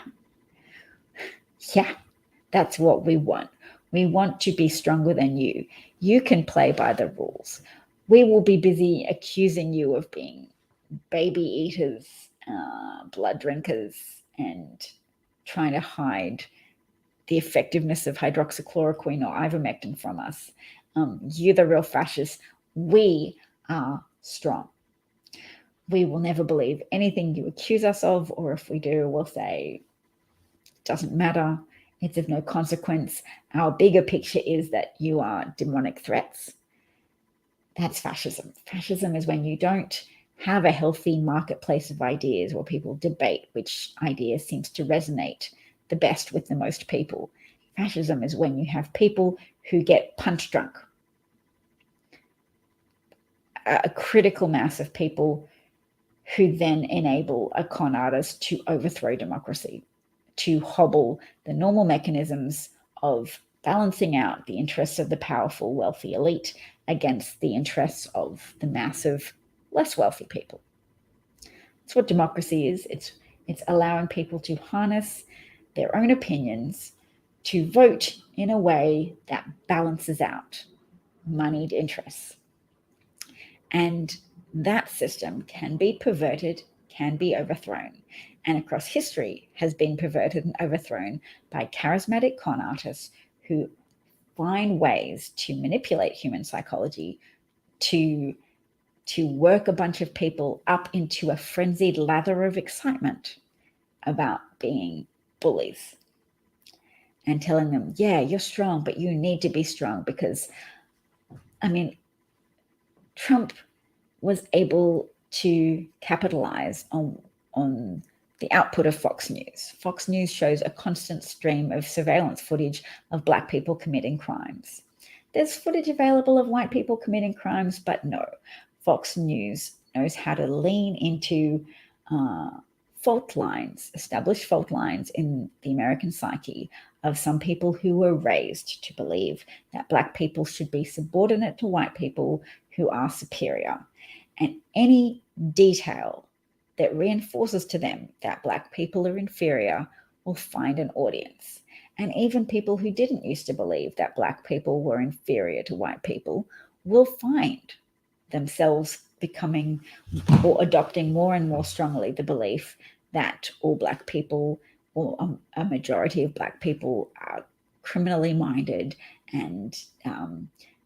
that's what we want. We want to be stronger than you. You can play by the rules. We will be busy accusing you of being baby eaters, blood drinkers, and trying to hide the effectiveness of hydroxychloroquine or ivermectin from us. You're the real fascists. We are strong. We will never believe anything you accuse us of, or if we do, we'll say, doesn't matter. It's of no consequence. Our bigger picture is that you are demonic threats. That's fascism. Fascism is when you don't have a healthy marketplace of ideas where people debate which idea seems to resonate the best with the most people. Fascism is when you have people who get punch drunk. A critical mass of people who then enable a con artist to overthrow democracy, to hobble the normal mechanisms of balancing out the interests of the powerful, wealthy elite against the interests of the massive, less wealthy people. That's what democracy is. It's allowing people to harness their own opinions to vote in a way that balances out moneyed interests. And that system can be perverted, can be overthrown, and across history has been perverted and overthrown by charismatic con artists who find ways to manipulate human psychology to work a bunch of people up into a frenzied lather of excitement about being bullies and telling them, yeah, you're strong, but you need to be strong because, Trump was able to capitalize on the output of Fox News. Fox News shows a constant stream of surveillance footage of Black people committing crimes. There's footage available of white people committing crimes, but no. Fox News knows how to lean into fault lines, established fault lines in the American psyche of some people who were raised to believe that Black people should be subordinate to white people who are superior. And any detail that reinforces to them that Black people are inferior will find an audience. And even people who didn't used to believe that Black people were inferior to white people will find themselves becoming or adopting more and more strongly the belief that all Black people, or a majority of Black people, are criminally minded and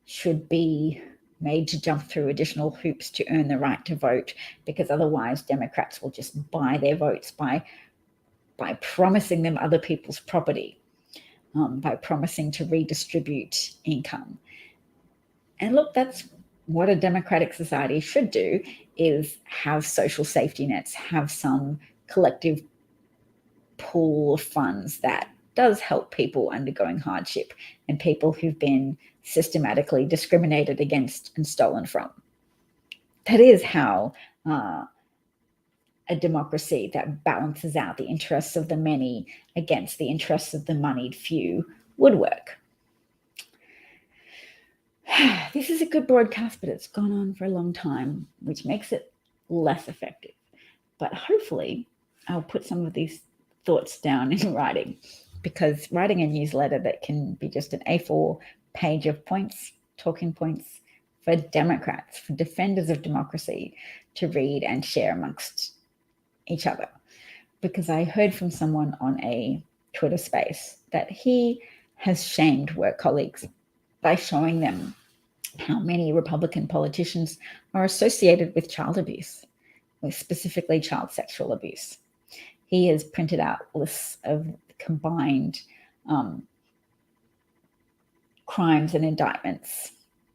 should be made to jump through additional hoops to earn the right to vote, because otherwise Democrats will just buy their votes by promising them other people's property, by promising to redistribute income. And look, that's what a democratic society should do, is have social safety nets, have some collective pool of funds that does help people undergoing hardship and people who've been systematically discriminated against and stolen from. That is how a democracy that balances out the interests of the many against the interests of the moneyed few would work. This is a good broadcast, but it's gone on for a long time, which makes it less effective. But hopefully I'll put some of these thoughts down in writing, because writing a newsletter that can be just an A4 page of points, talking points for Democrats, for defenders of democracy to read and share amongst each other. Because I heard from someone on a Twitter space that he has shamed work colleagues by showing them how many Republican politicians are associated with child abuse, with specifically child sexual abuse. He has printed out lists of combined crimes and indictments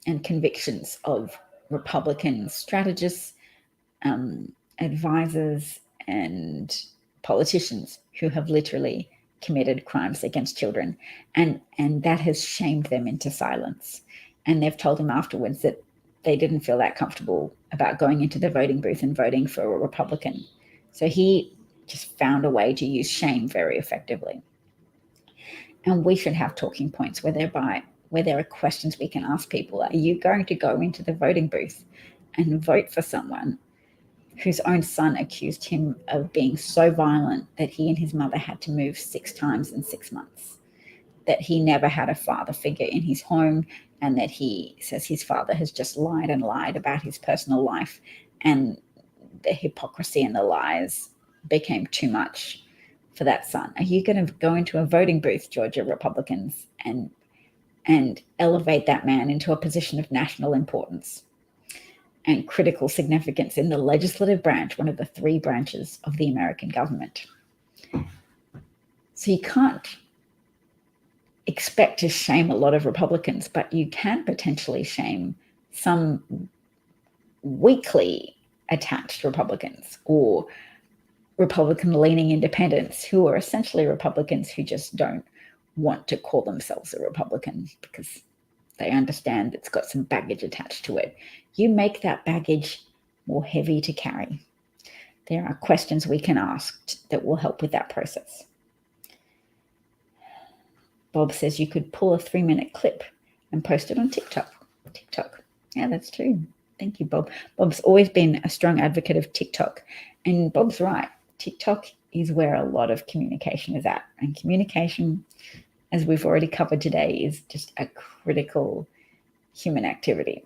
and convictions of Republican strategists, advisors, and politicians who have literally committed crimes against children. And that has shamed them into silence. And they've told him afterwards that they didn't feel that comfortable about going into the voting booth and voting for a Republican. So he just found a way to use shame very effectively. And we should have talking points where there are questions we can ask people. Are you going to go into the voting booth and vote for someone whose own son accused him of being so violent that he and his mother had to move 6 times in 6 months, that he never had a father figure in his home, and that he says his father has just lied and lied about his personal life, and the hypocrisy and the lies became too much for that son. Are you going to go into a voting booth, Georgia Republicans, and elevate that man into a position of national importance and critical significance in the legislative branch, one of the 3 branches of the American government? So you can't expect to shame a lot of Republicans, but you can potentially shame some weakly attached Republicans or Republican-leaning independents who are essentially Republicans who just don't want to call themselves a Republican because they understand it's got some baggage attached to it. You make that baggage more heavy to carry. There are questions we can ask that will help with that process. Bob says you could pull a 3-minute clip and post it on TikTok. Yeah, that's true. Thank you, Bob. Bob's always been a strong advocate of TikTok. And Bob's right. TikTok is where a lot of communication is at. And communication, as we've already covered today, is just a critical human activity.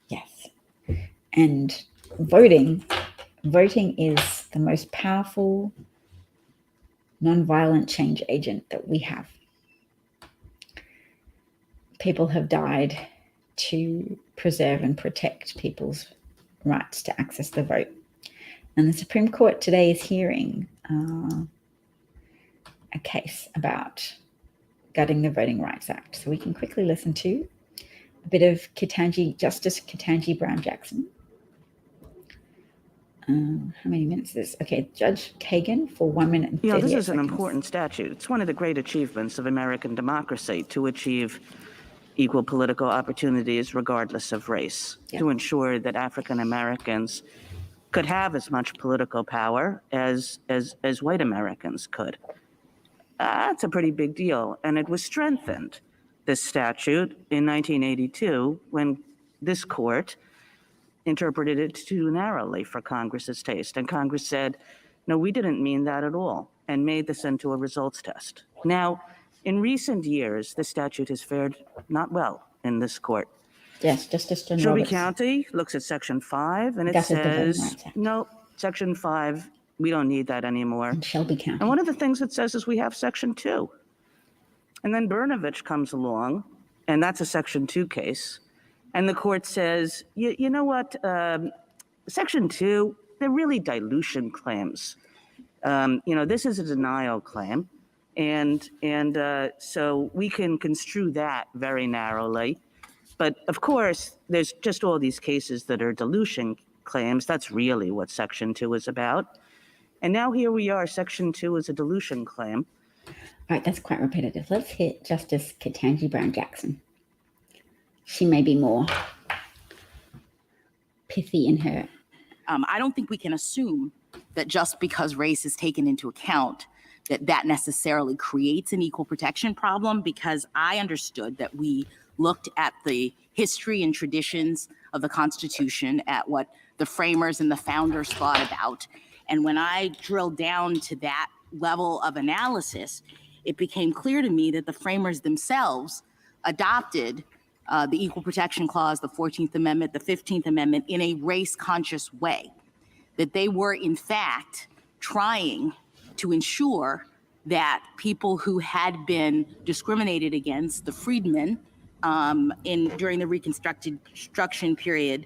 Yes. And voting is the most powerful nonviolent change agent that we have. People have died to preserve and protect people's rights to access the vote. And the Supreme Court today is hearing a case about gutting the Voting Rights Act. So we can quickly listen to a bit of Justice Ketanji Brown Jackson. How many minutes is this? Okay, Judge Kagan for 1 minute and 38 this is seconds. an important statute. It's one of the great achievements of American democracy to achieve equal political opportunities regardless of race, to ensure that African Americans could have as much political power as white Americans could. That's a pretty big deal. And it was strengthened, this statute, in 1982 when this court interpreted it too narrowly for Congress's taste. And Congress said, no, we didn't mean that at all, and made this into a results test. Now, in recent years, the statute has fared not well in this court. Yes, Justice John Shelby Roberts. County looks at Section 5, and it Gutted the Voting says, Rights Act. no, Section 5, we don't need that anymore. In Shelby County. And one of the things it says is we have Section 2. And then Brnovich comes along, and that's a Section 2 case. And the court says, you know what, Section 2, they're really dilution claims. This is a denial claim. And so we can construe that very narrowly. But of course, there's just all these cases that are dilution claims. That's really what Section 2 is about. And now here we are, Section 2 is a dilution claim. All right, that's quite repetitive. Let's hit Justice Ketanji Brown Jackson. She may be more pithy in her. I don't think we can assume that just because race is taken into account, that necessarily creates an equal protection problem, because I understood that we looked at the history and traditions of the Constitution, at what the framers and the founders thought about. And when I drilled down to that level of analysis, it became clear to me that the framers themselves adopted the Equal Protection Clause, the 14th Amendment, the 15th Amendment in a race-conscious way, that they were in fact trying to ensure that people who had been discriminated against, the freedmen, during the Reconstruction period,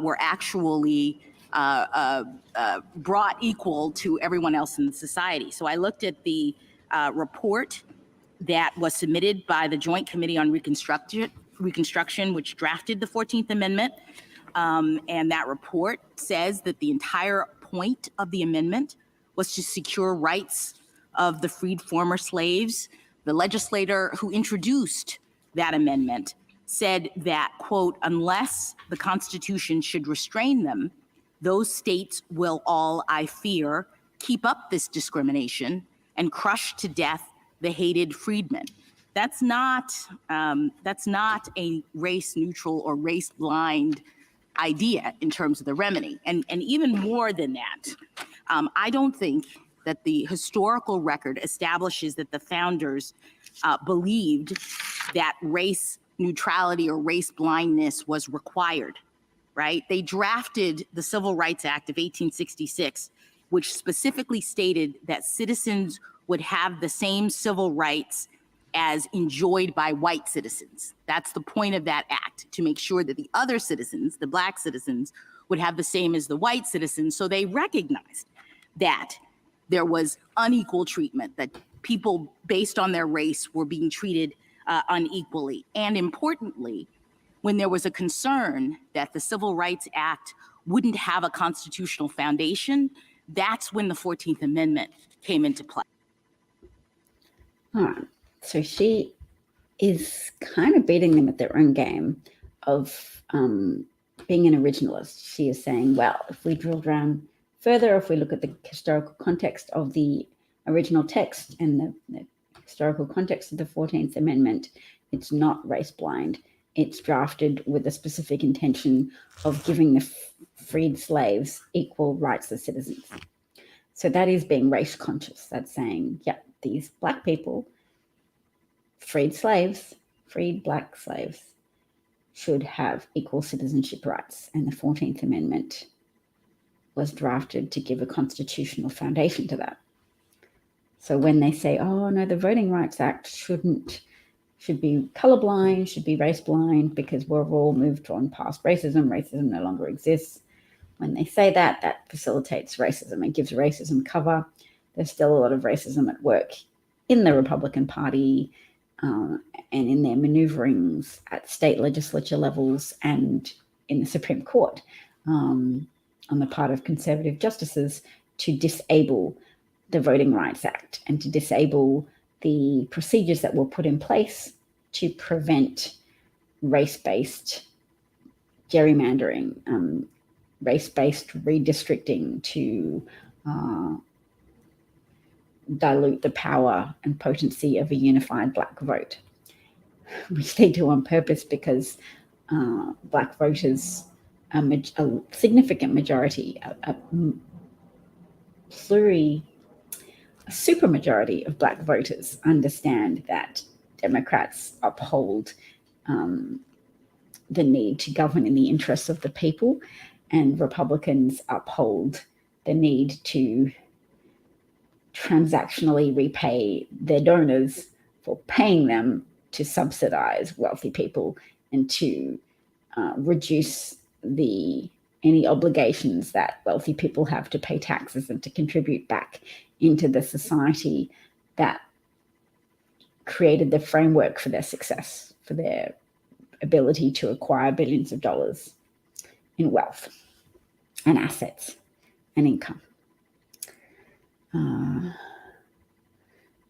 were actually brought equal to everyone else in the society. So I looked at the report that was submitted by the Joint Committee on Reconstruction, which drafted the 14th Amendment. And that report says that the entire point of the amendment was to secure rights of the freed former slaves. The legislator who introduced that amendment said that, quote, unless the Constitution should restrain them, those states will all, I fear, keep up this discrimination and crush to death the hated freedmen. That's not a race-neutral or race-blind idea in terms of the remedy. And even more than that, I don't think that the historical record establishes that the founders believed that race neutrality or race blindness was required, right? They drafted the Civil Rights Act of 1866, which specifically stated that citizens would have the same civil rights as enjoyed by white citizens. That's the point of that act, to make sure that the other citizens, the Black citizens, would have the same as the white citizens. So they recognized that there was unequal treatment, that people based on their race were being treated unequally. And importantly, when there was a concern that the Civil Rights Act wouldn't have a constitutional foundation, that's when the 14th Amendment came into play. All right. So she is kind of beating them at their own game of being an originalist. She is saying, well, if we drill down further, if we look at the historical context of the original text and the historical context of the 14th Amendment, it's not race blind. It's drafted with a specific intention of giving the freed slaves equal rights as citizens. So that is being race conscious. That's saying, yeah, these Black people, freed Black slaves, should have equal citizenship rights. And the 14th Amendment was drafted to give a constitutional foundation to that. So when they say, oh no, the Voting Rights Act should be colorblind, should be race blind, because we're all moved on past racism. Racism no longer exists. When they say that, that facilitates racism and gives racism cover. There's still a lot of racism at work in the Republican Party and in their maneuverings at state legislature levels and in the Supreme Court on the part of conservative justices to disable the Voting Rights Act and to disable the procedures that were put in place to prevent race-based gerrymandering, race-based redistricting to dilute the power and potency of a unified Black vote, which they do on purpose because Black voters, a significant majority, a super majority of Black voters understand that Democrats uphold the need to govern in the interests of the people, and Republicans uphold the need to transactionally repay their donors for paying them to subsidize wealthy people and to reduce any obligations that wealthy people have to pay taxes and to contribute back into the society that created the framework for their success, for their ability to acquire billions of dollars in wealth and assets and income.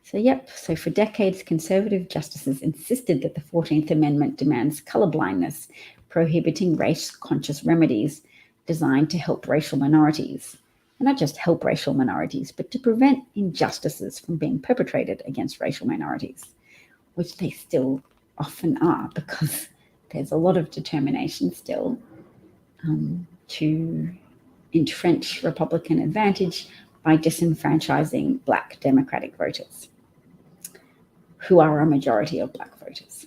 So for decades, conservative justices insisted that the 14th Amendment demands colorblindness, prohibiting race-conscious remedies designed to help racial minorities. And not just help racial minorities, but to prevent injustices from being perpetrated against racial minorities, which they still often are, because there's a lot of determination still to entrench Republican advantage by disenfranchising Black Democratic voters, who are a majority of Black voters.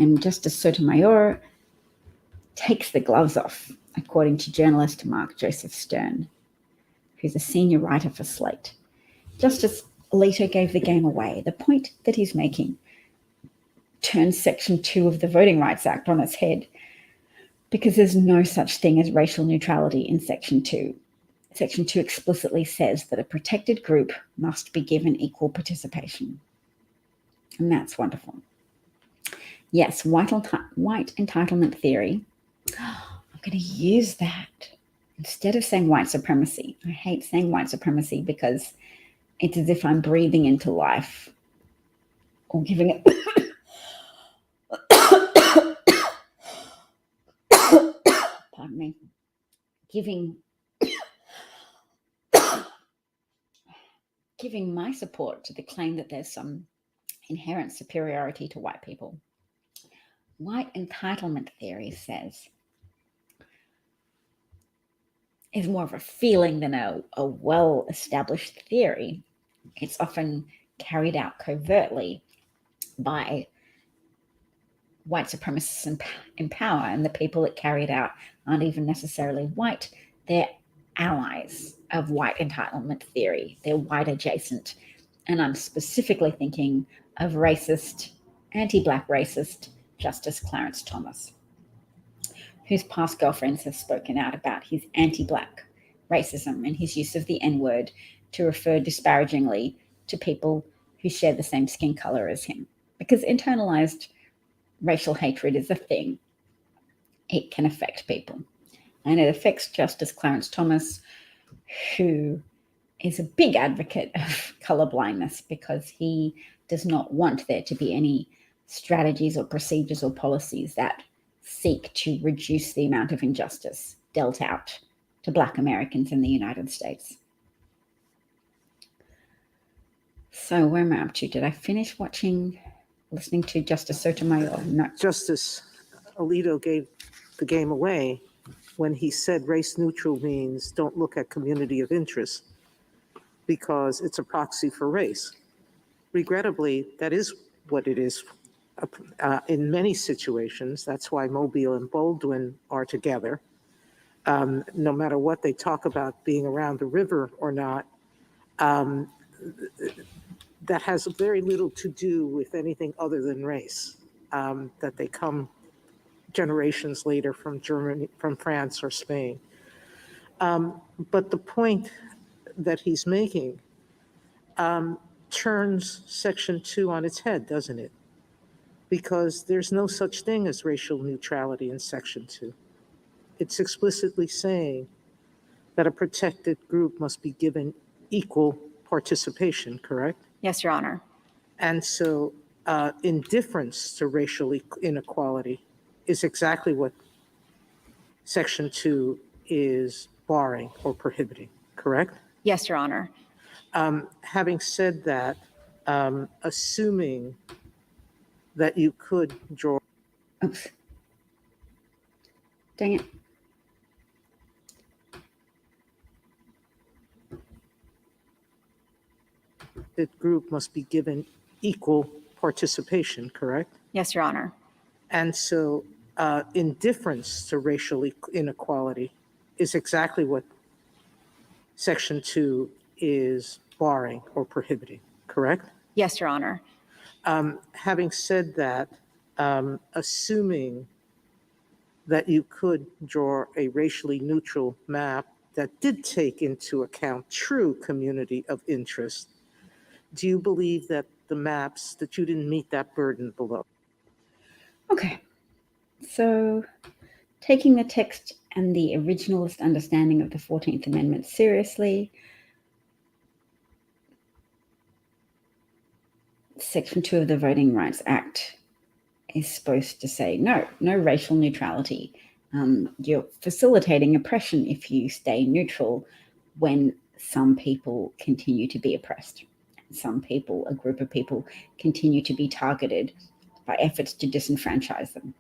And Justice Sotomayor takes the gloves off, according to journalist Mark Joseph Stern, who's a senior writer for Slate. Justice Alito gave the game away. The point that he's making turns Section 2 of the Voting Rights Act on its head, because there's no such thing as racial neutrality in Section 2. Section 2 explicitly says that a protected group must be given equal participation. And that's wonderful. Yes, white entitlement theory. I'm going to use that instead of saying white supremacy. I hate saying white supremacy because it's as if I'm breathing into life or giving it. Pardon me. Giving my support to the claim that there's some inherent superiority to white people. White entitlement theory says is more of a feeling than a well-established theory. It's often carried out covertly by white supremacists in power, and the people that carry it out aren't even necessarily white. They're allies of white entitlement theory. They're white adjacent. And I'm specifically thinking of anti-black racist Justice Clarence Thomas, whose past girlfriends have spoken out about his anti-black racism and his use of the N-word to refer disparagingly to people who share the same skin color as him. Because internalized racial hatred is a thing. It can affect people. And it affects Justice Clarence Thomas, who is a big advocate of colorblindness because he does not want there to be any strategies or procedures or policies that seek to reduce the amount of injustice dealt out to Black Americans in the United States. So where am I up to? Did I finish listening to Justice Sotomayor? No. Justice Alito gave the game away when he said race neutral means don't look at community of interest because it's a proxy for race. Regrettably, that is what it is in many situations. That's why Mobile and Baldwin are together. No matter what they talk about being around the river or not, that has very little to do with anything other than race, that they come generations later from Germany, from France or Spain. But the point that he's making turns Section 2 on its head, doesn't it? Because there's no such thing as racial neutrality in Section 2. It's explicitly saying that a protected group must be given equal participation, correct? Yes, Your Honor. And so indifference to racial inequality is exactly what Section 2 is barring or prohibiting, correct? Yes, Your Honor. Having said that, assuming that you could draw. Oops. Dang it. That group must be given equal participation, correct? Yes, Your Honor. And so indifference to racial inequality is exactly what Section 2 is barring or prohibiting, correct? Yes, Your Honor. Having said that, assuming that you could draw a racially neutral map that did take into account true community of interest, do you believe that the maps, that you didn't meet that burden below? Okay. So taking the text and the originalist understanding of the 14th Amendment seriously, Section 2 of the Voting Rights Act is supposed to say no racial neutrality. You're facilitating oppression if you stay neutral when some people continue to be oppressed. Some people, a group of people, continue to be targeted by efforts to disenfranchise them.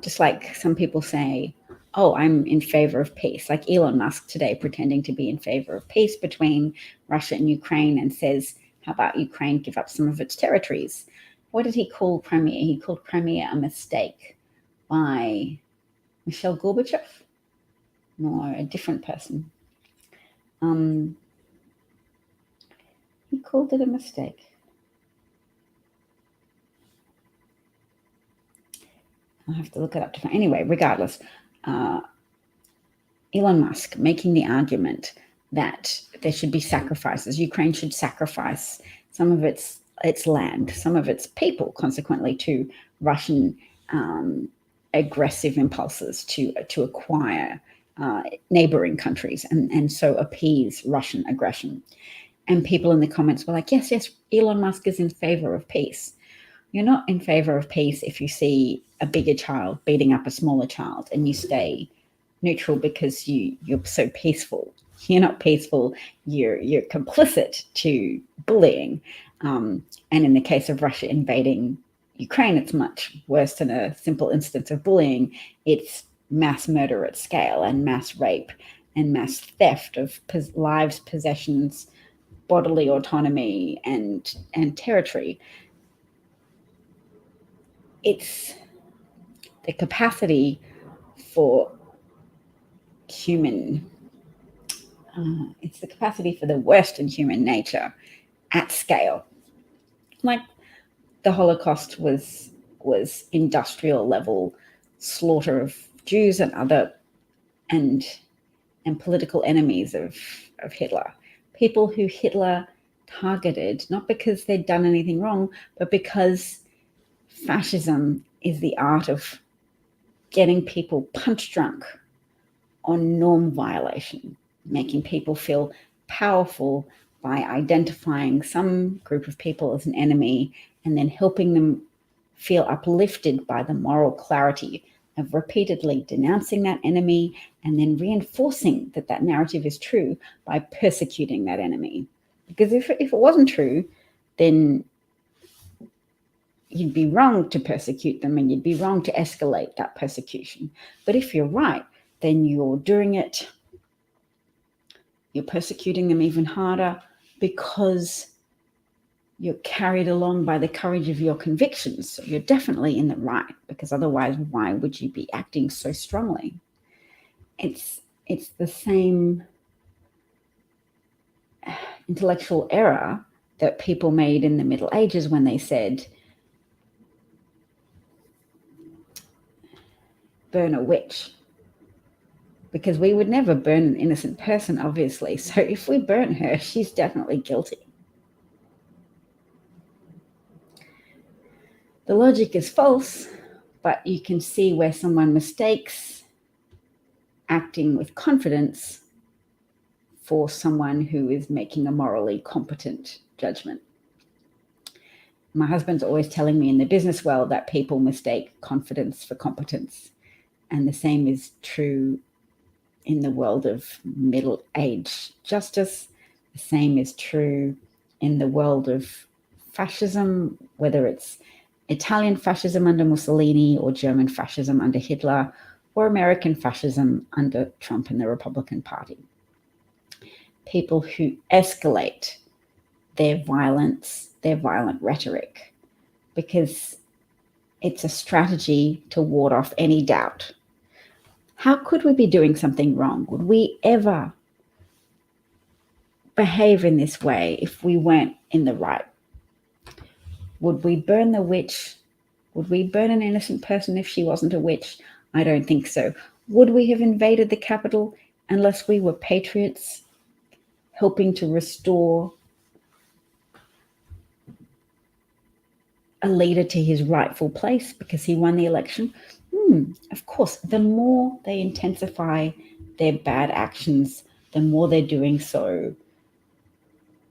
Just like some people say, oh, I'm in favor of peace, like Elon Musk today pretending to be in favor of peace between Russia and Ukraine and says, how about Ukraine give up some of its territories? What did he call Crimea? He called Crimea a mistake by Michelle Gorbachev? No, a different person. He called it a mistake. I'll have to look it up to find. Anyway, regardless, Elon Musk making the argument that there should be sacrifices. Ukraine should sacrifice some of its land, some of its people, consequently, to Russian aggressive impulses to acquire neighboring countries and so appease Russian aggression. And people in the comments were like, yes, Elon Musk is in favor of peace. You're not in favor of peace if you see a bigger child beating up a smaller child and you stay neutral because you're so peaceful. You're not peaceful. You're complicit to bullying. And in the case of Russia invading Ukraine, it's much worse than a simple instance of bullying. It's mass murder at scale and mass rape and mass theft of lives, possessions, bodily autonomy, and territory. it's the capacity for human, it's the capacity for the worst in human nature at scale. Like the Holocaust was industrial level slaughter of Jews and other and political enemies of Hitler. People who Hitler targeted, not because they'd done anything wrong, but because fascism is the art of getting people punch drunk on norm violation, making people feel powerful by identifying some group of people as an enemy and then helping them feel uplifted by the moral clarity of repeatedly denouncing that enemy and then reinforcing that that narrative is true by persecuting that enemy. Because if it wasn't true, then you'd be wrong to persecute them and you'd be wrong to escalate that persecution. But if you're right, then you're doing it, you're persecuting them even harder because you're carried along by the courage of your convictions. So you're definitely in the right, because otherwise, why would you be acting so strongly? It's the same intellectual error that people made in the Middle Ages when they said, burn a witch. Because we would never burn an innocent person, obviously. So if we burn her, she's definitely guilty. The logic is false, but you can see where someone mistakes acting with confidence for someone who is making a morally competent judgment. My husband's always telling me in the business world that people mistake confidence for competence. And the same is true in the world of middle-age justice. The same is true in the world of fascism, whether it's Italian fascism under Mussolini or German fascism under Hitler or American fascism under Trump and the Republican Party. People who escalate their violence, their violent rhetoric, because it's a strategy to ward off any doubt. How could we be doing something wrong? Would we ever behave in this way if we weren't in the right? Would we burn the witch? Would we burn an innocent person if she wasn't a witch? I don't think so. Would we have invaded the Capitol unless we were patriots helping to restore a leader to his rightful place because he won the election? Of course, the more they intensify their bad actions, the more they're doing so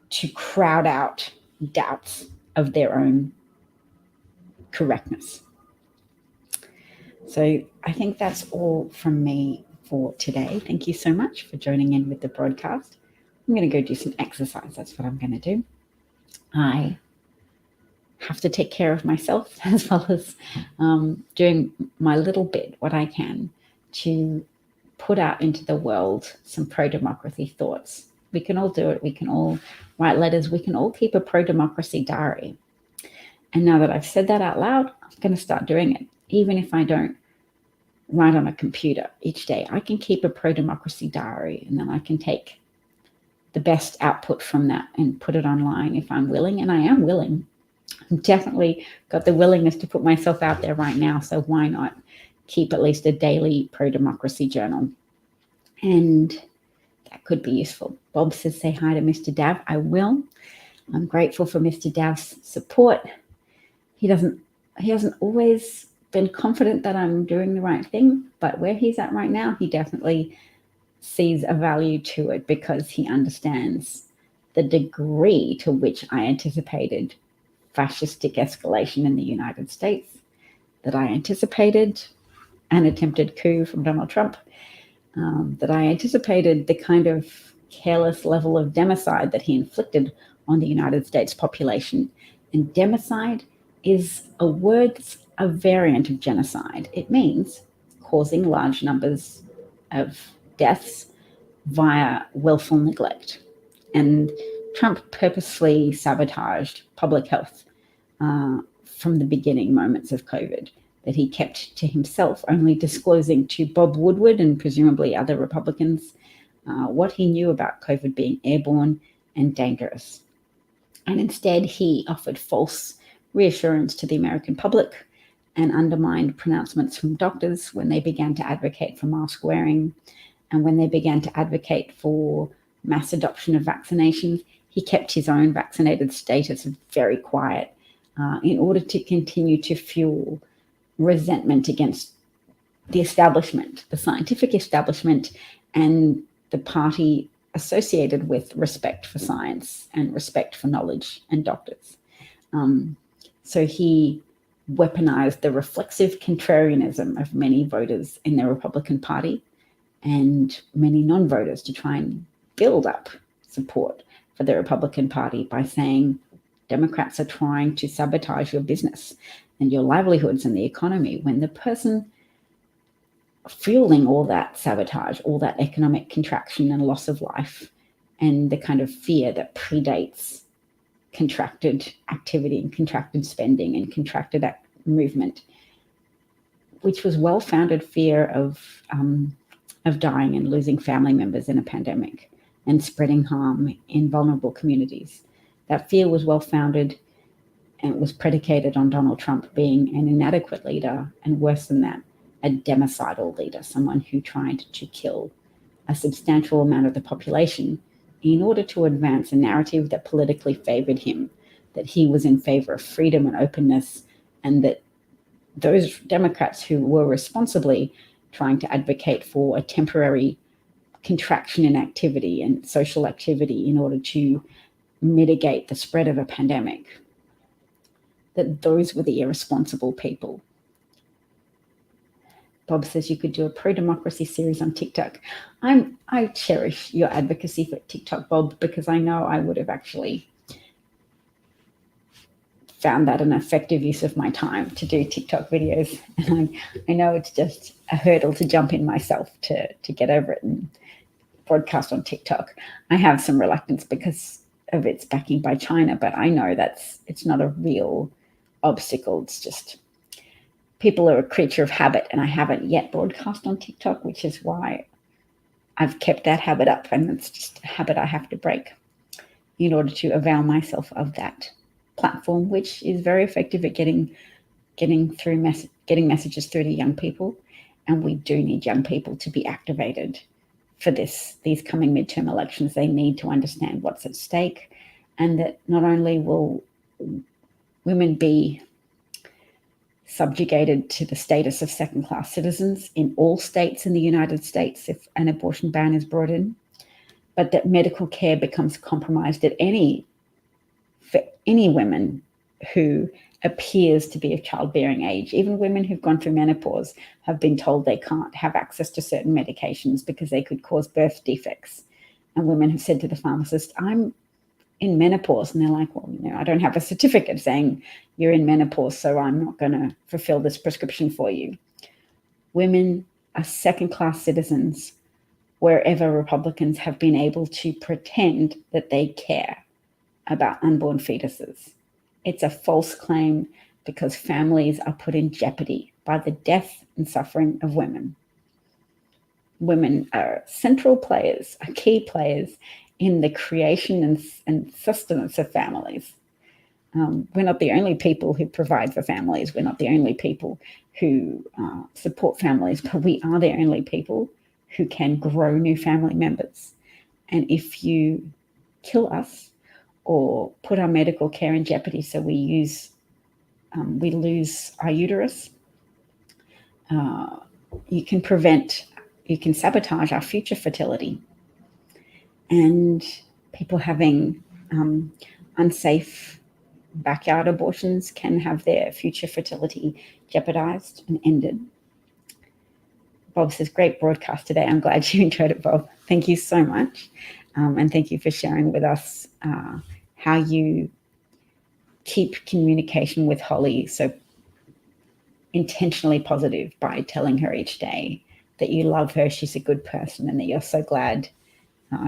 to crowd out doubts of their own correctness. So I think that's all from me for today. Thank you so much for joining in with the broadcast. I'm going to go do some exercise. That's what I'm going to do. I have to take care of myself as well as doing my little bit, what I can, to put out into the world some pro-democracy thoughts. We can all do it. We can all write letters. We can all keep a pro-democracy diary. And now that I've said that out loud, I'm going to start doing it. Even if I don't write on a computer each day, I can keep a pro-democracy diary, and then I can take the best output from that and put it online if I'm willing. And I am willing. I've definitely got the willingness to put myself out there right now. So why not keep at least a daily pro-democracy journal? And that could be useful. Bob says, say hi to Mr. Dav. I will. I'm grateful for Mr. Dav's support. He hasn't always been confident that I'm doing the right thing, but where he's at right now, he definitely sees a value to it because he understands the degree to which I anticipated fascistic escalation in the United States, that I anticipated an attempted coup from Donald Trump, that I anticipated the kind of careless level of democide that he inflicted on the United States population. And democide is a word that's a variant of genocide. It means causing large numbers of deaths via willful neglect. And Trump purposely sabotaged public health from the beginning moments of COVID that he kept to himself, only disclosing to Bob Woodward and presumably other Republicans what he knew about COVID being airborne and dangerous. And instead, he offered false reassurance to the American public and undermined pronouncements from doctors when they began to advocate for mask wearing and when they began to advocate for mass adoption of vaccinations. He kept his own vaccinated status very quiet in order to continue to fuel resentment against the establishment, the scientific establishment, and the party associated with respect for science and respect for knowledge and doctors. So he weaponized the reflexive contrarianism of many voters in the Republican Party and many non-voters to try and build up support for the Republican Party by saying Democrats are trying to sabotage your business and your livelihoods and the economy, when the person fueling all that sabotage, all that economic contraction and loss of life, and the kind of fear that predates contracted activity and contracted spending and contracted movement, which was well-founded fear of dying and losing family members in a pandemic and spreading harm in vulnerable communities. That fear was well-founded, and it was predicated on Donald Trump being an inadequate leader, and worse than that, a democidal leader, someone who tried to kill a substantial amount of the population in order to advance a narrative that politically favored him, that he was in favor of freedom and openness, and that those Democrats who were responsibly trying to advocate for a temporary contraction in activity and social activity in order to mitigate the spread of a pandemic, that those were the irresponsible people. Bob says you could do a pro-democracy series on TikTok. I cherish your advocacy for TikTok, Bob, because I know I would have actually found that an effective use of my time to do TikTok videos. And I know it's just a hurdle to jump in myself to get over it and broadcast on TikTok. I have some reluctance because of its backing by China, but I know it's not a real obstacle. It's just people are a creature of habit, and I haven't yet broadcast on TikTok, which is why I've kept that habit up, and it's just a habit I have to break in order to avail myself of that platform, which is very effective at getting messages through to young people. And we do need young people to be activated for these coming midterm elections. They need to understand what's at stake, and that not only will women be subjugated to the status of second-class citizens in all states in the United States if an abortion ban is brought in, but that medical care becomes compromised for any women who appears to be of childbearing age. Even women who've gone through menopause have been told they can't have access to certain medications because they could cause birth defects. And women have said to the pharmacist, I'm in menopause. And they're like, well, I don't have a certificate saying you're in menopause, so I'm not going to fulfill this prescription for you. Women are second-class citizens wherever Republicans have been able to pretend that they care about unborn fetuses. It's a false claim because families are put in jeopardy by the death and suffering of women. Women are central players, are key players in the creation and sustenance of families. We're not the only people who provide for families. We're not the only people who support families, but we are the only people who can grow new family members. And if you kill us or put our medical care in jeopardy so we lose our uterus, you can sabotage our future fertility. And people having unsafe backyard abortions can have their future fertility jeopardized and ended. Bob says, great broadcast today. I'm glad you enjoyed it, Bob. Thank you so much. And thank you for sharing with us how you keep communication with Holly so intentionally positive by telling her each day that you love her, she's a good person, and that you're so glad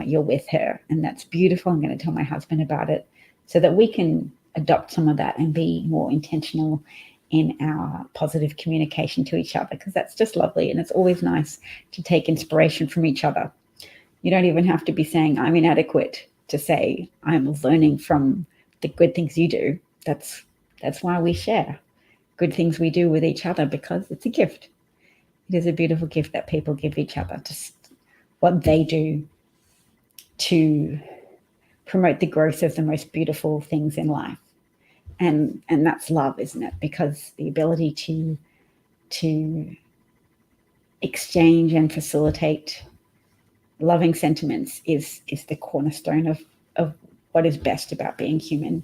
you're with her. And that's beautiful. I'm going to tell my husband about it so that we can adopt some of that and be more intentional in our positive communication to each other, because that's just lovely. And it's always nice to take inspiration from each other. You don't even have to be saying I'm inadequate to say I'm learning from the good things you do. That's why we share good things we do with each other, because it's a gift. It is a beautiful gift that people give each other, just what they do to promote the growth of the most beautiful things in life. And that's love, isn't it? Because the ability to exchange and facilitate loving sentiments is the cornerstone of what is best about being human,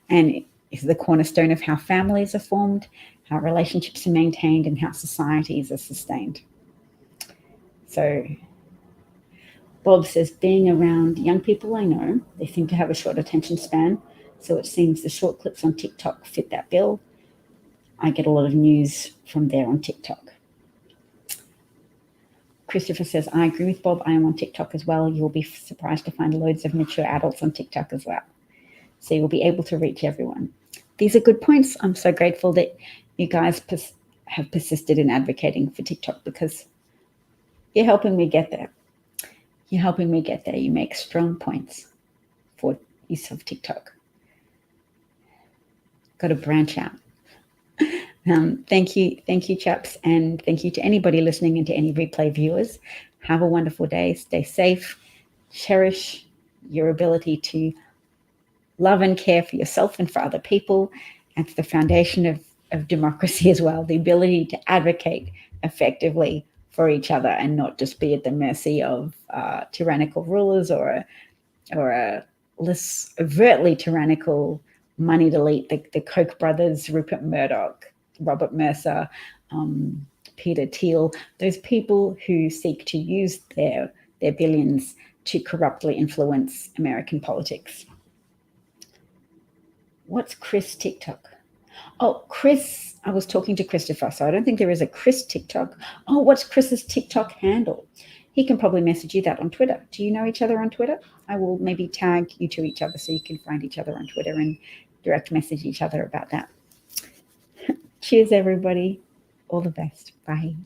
and is the cornerstone of how families are formed, how relationships are maintained, and how societies are sustained. So Bob says, being around young people I know, they seem to have a short attention span, so it seems the short clips on TikTok fit that bill. I get a lot of news from there on TikTok. Christopher says, I agree with Bob. I am on TikTok as well. You'll be surprised to find loads of mature adults on TikTok as well. So you'll be able to reach everyone. These are good points. I'm so grateful that you guys have persisted in advocating for TikTok, because you're helping me get there. You're helping me get there. You make strong points for use of TikTok. Got to branch out. Thank you, chaps, and thank you to anybody listening and to any replay viewers. Have a wonderful day. Stay safe. Cherish your ability to love and care for yourself and for other people. It's the foundation of democracy as well, the ability to advocate effectively for each other and not just be at the mercy of tyrannical rulers or a less overtly tyrannical moneyed elite, the Koch brothers, Rupert Murdoch, Robert Mercer, Peter Thiel, those people who seek to use their billions to corruptly influence American politics. What's Chris TikTok? Oh, Chris, I was talking to Christopher, so I don't think there is a Chris TikTok. Oh, what's Chris's TikTok handle? He can probably message you that on Twitter. Do you know each other on Twitter? I will maybe tag you to each other so you can find each other on Twitter and direct message each other about that. Cheers, everybody. All the best. Bye.